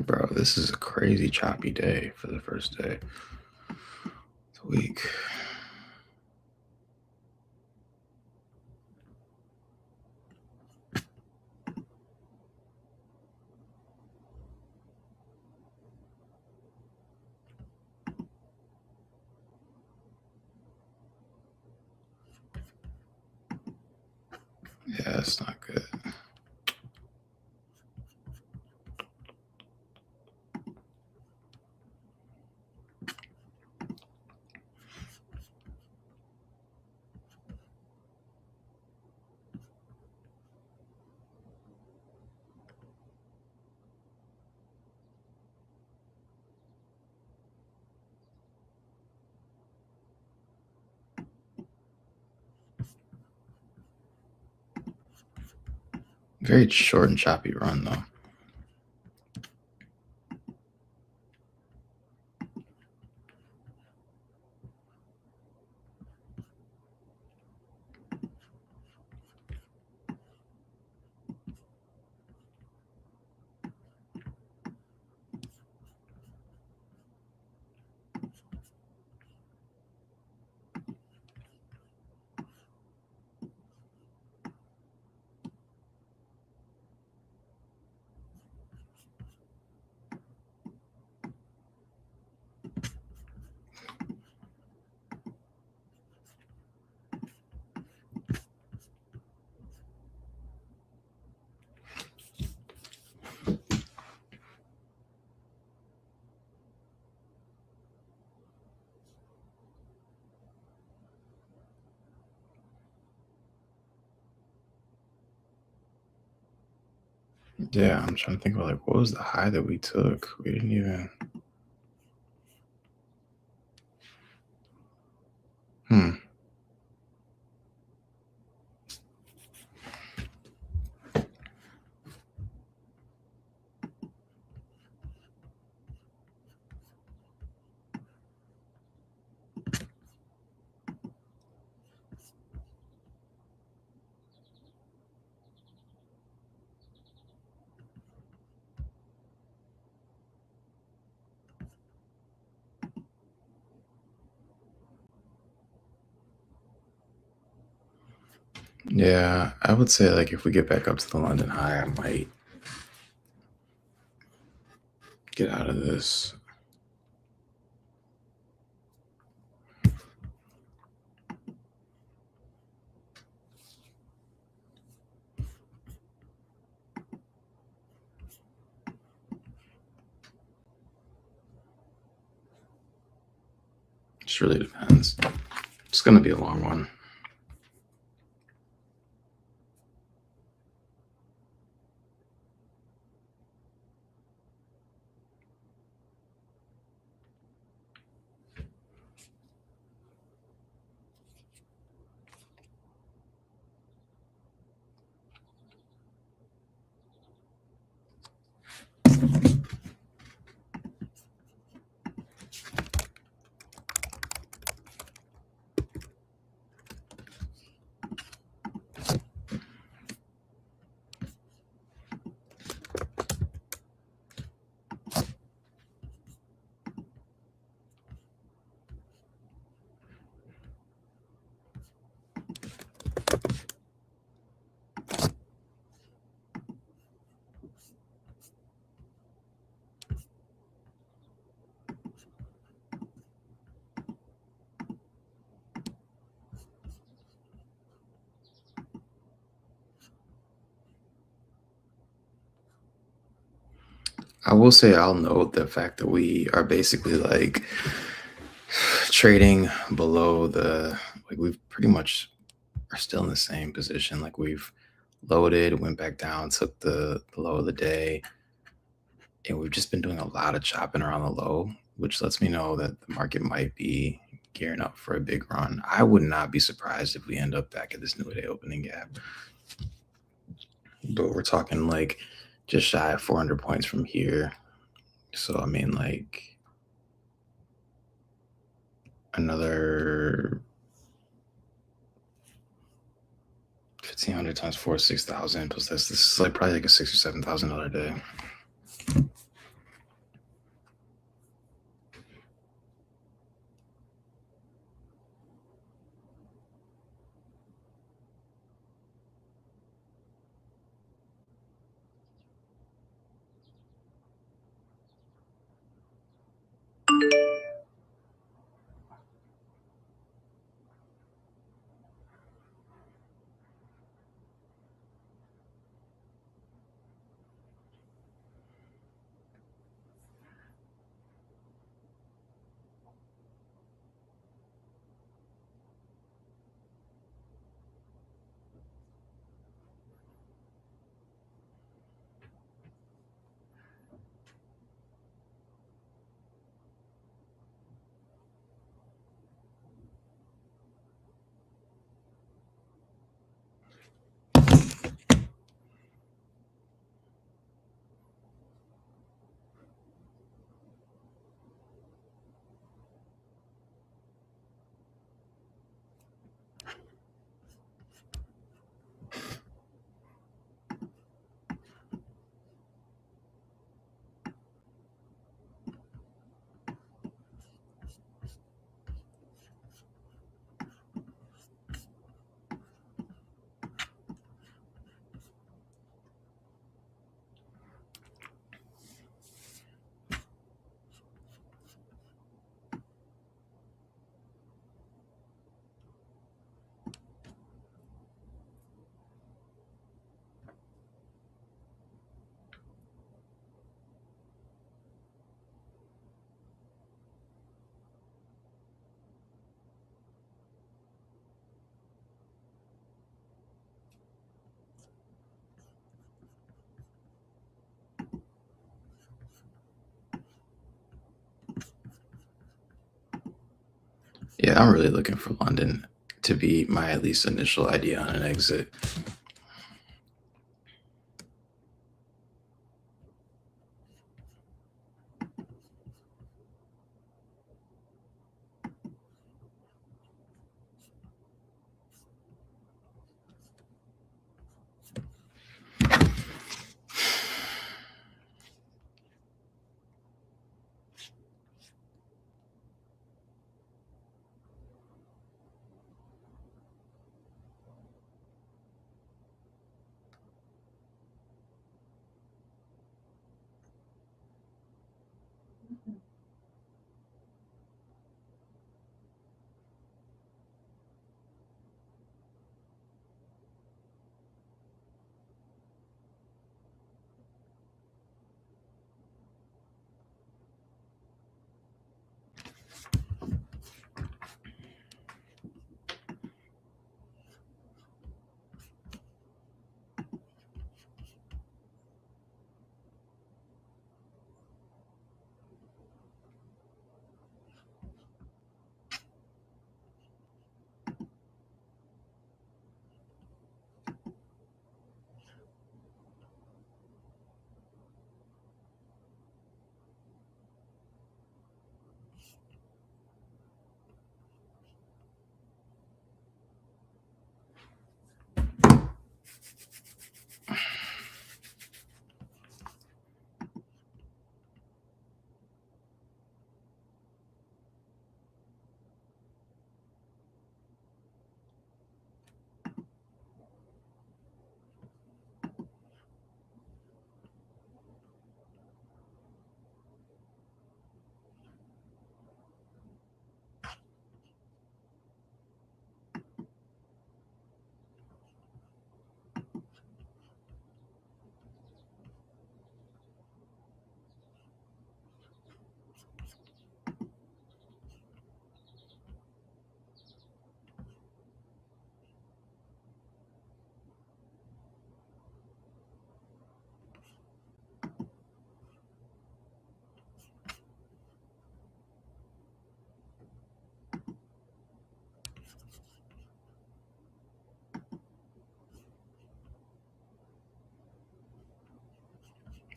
Bro, this is a crazy choppy day for the first day of the week. Yeah, it's not good. Very short and choppy run, though. Yeah, I'm trying to think about like what was the high that we took? We didn't even. Hmm. Yeah, I would say like if we get back up to the London high, I might get out of this. Just really depends. It's gonna be a long one. I will say I'll note the fact that we are basically like trading below the like we've pretty much are still in the same position. Like we've loaded, went back down, took the low of the day, and we've just been doing a lot of chopping around the low, which lets me know that the market might be gearing up for a big run. I would not be surprised if we end up back at this new day opening gap, but we're talking like just shy of 400 points from here. So I mean, like another 1,500 times 6,000 plus this is like probably like a $6,000 or $7,000 day. Yeah, I'm really looking for London to be my at least initial idea on an exit.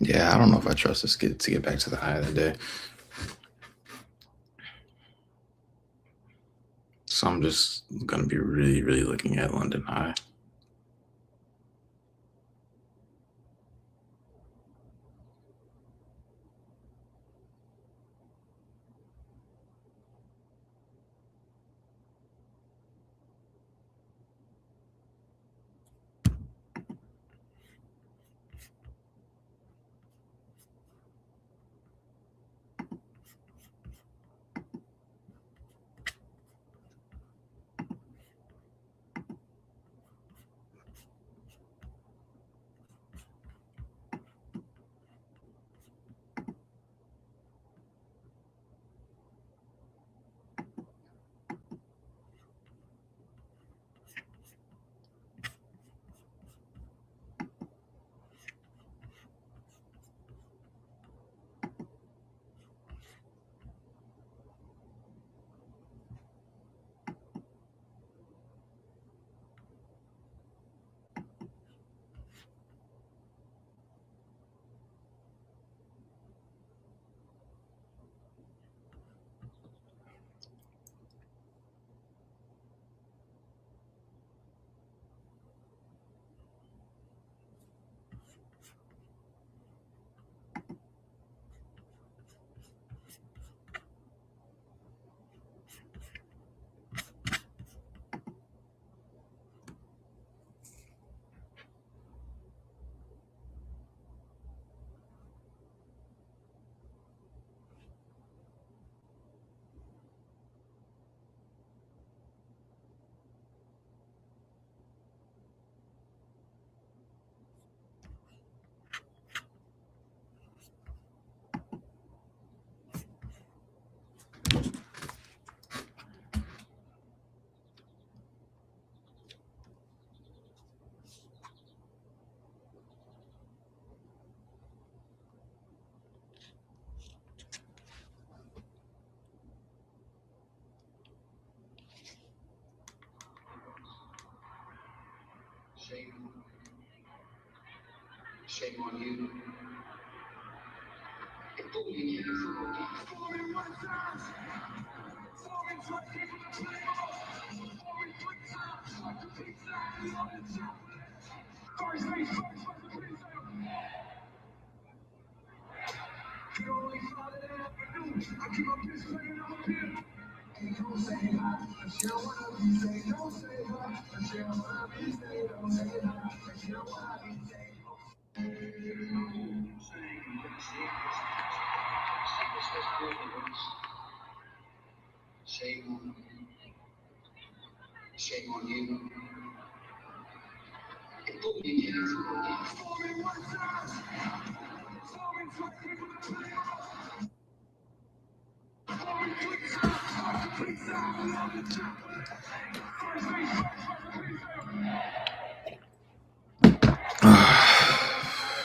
Yeah, I don't know if I trust this kid to get back to the high of the day. So I'm just gonna be really, really looking at London High.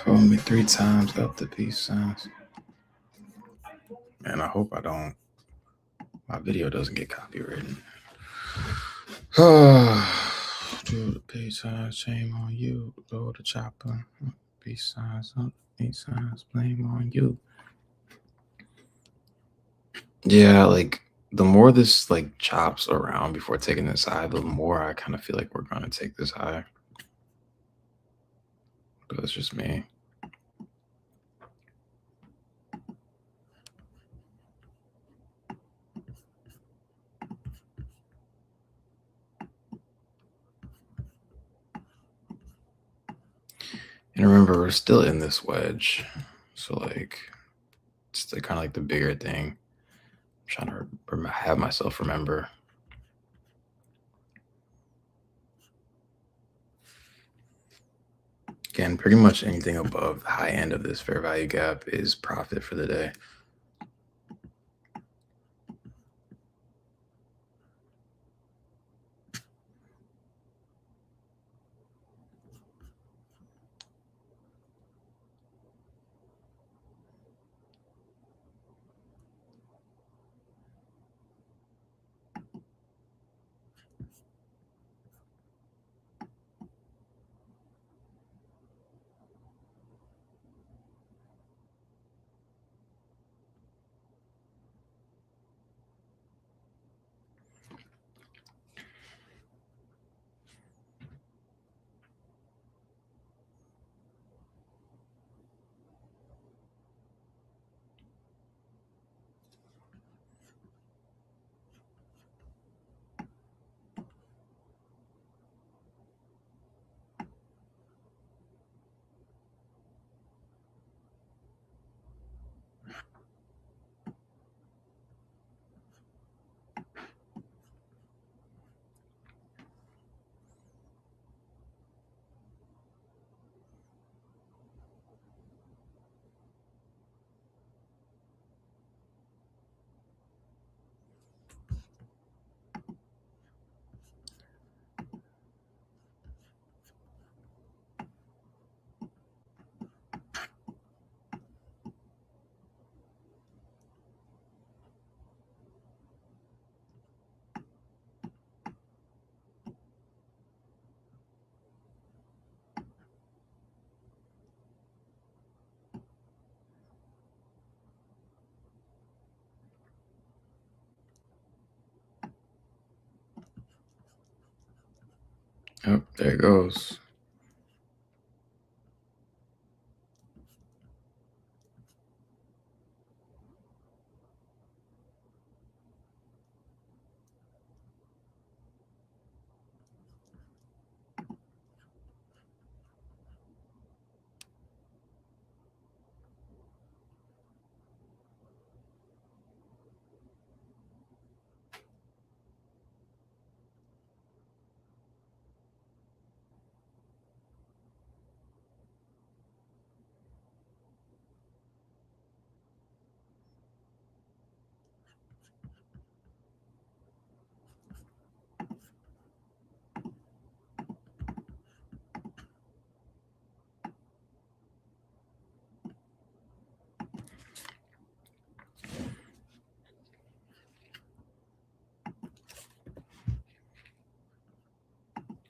Only 3 times up the peace signs. Man, I hope my video doesn't get copywritten. Do the peace signs, shame on you. Load the chopper. Peace signs up, peace signs, blame on you. Yeah, like the more this like chops around before taking this high, the more I kind of feel like we're gonna take this high. But it's just me. And remember, we're still in this wedge. So like it's the kind of like the bigger thing. I'm trying to have myself remember. Again, pretty much anything above the high end of this fair value gap is profit for the day. Yep, there it goes.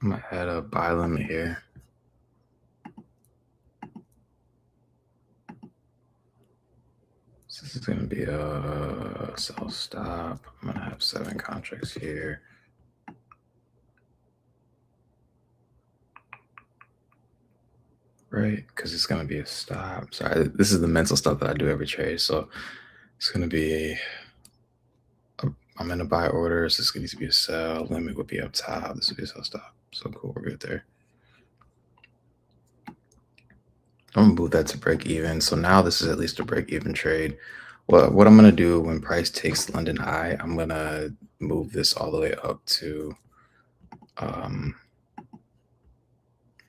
I'm gonna add a buy limit here. So this is gonna be a sell stop. I'm gonna have 7 contracts here. Right, because it's gonna be a stop. Sorry, this is the mental stuff that I do every trade. So it's gonna be I'm in a buy order. So this needs to be a sell. Limit would be up top. This would be a sell stop. So cool, we're good there. I'm gonna move that to break even. So now this is at least a break even trade. Well, what I'm gonna do when price takes London high, I'm gonna move this all the way up to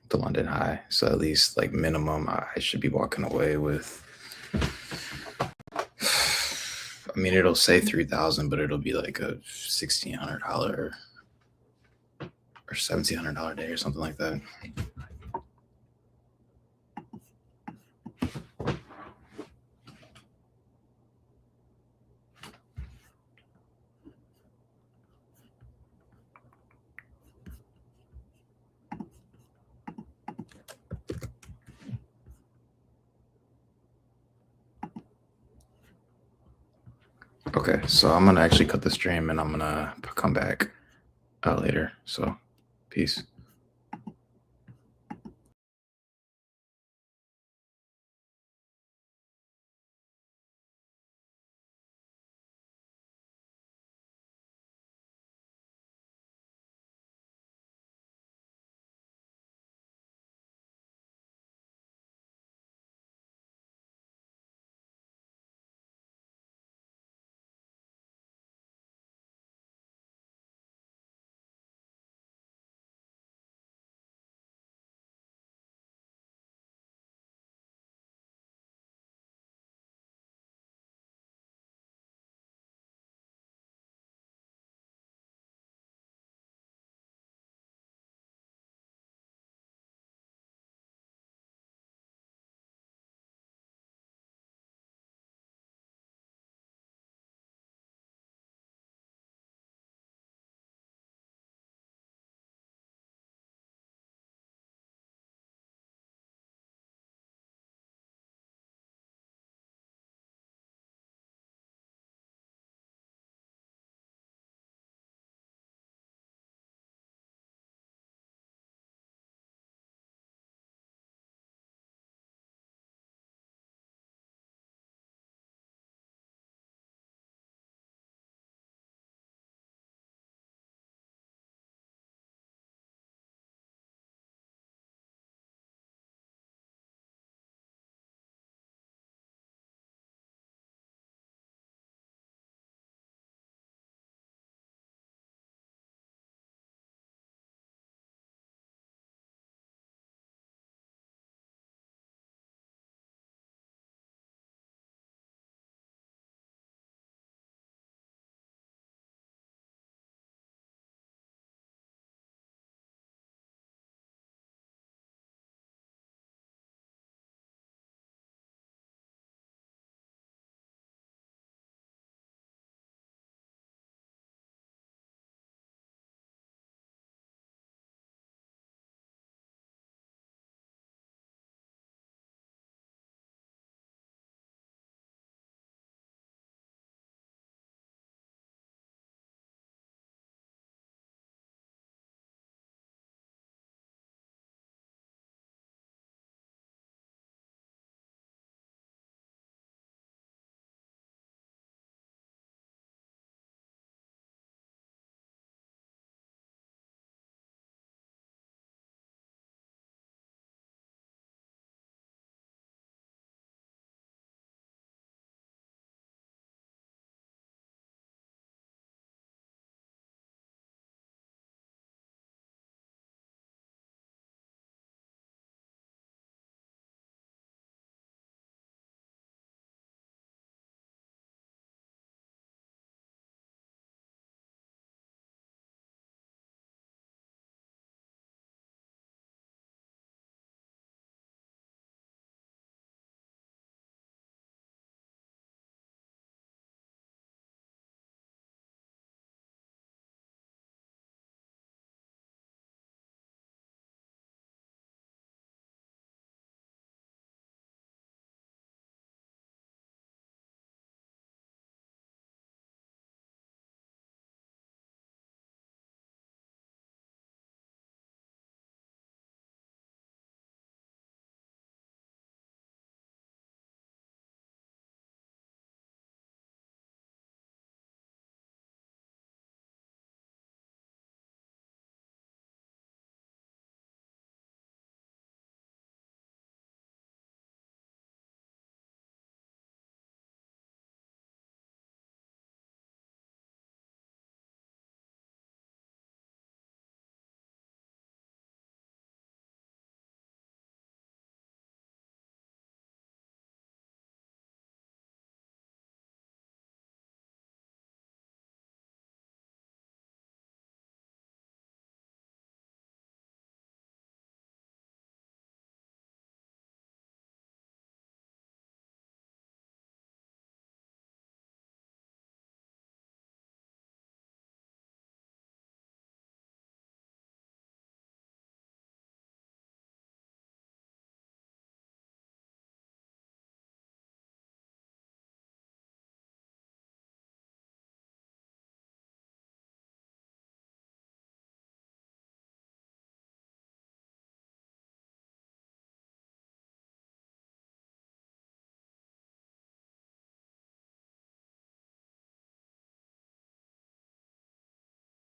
the London high. So at least like minimum, I should be walking away with. I mean, it'll say 3,000, but it'll be like a $1,600 or $1,700 day or something like that. Okay, so I'm gonna actually cut the stream and I'm gonna come back later. So, peace.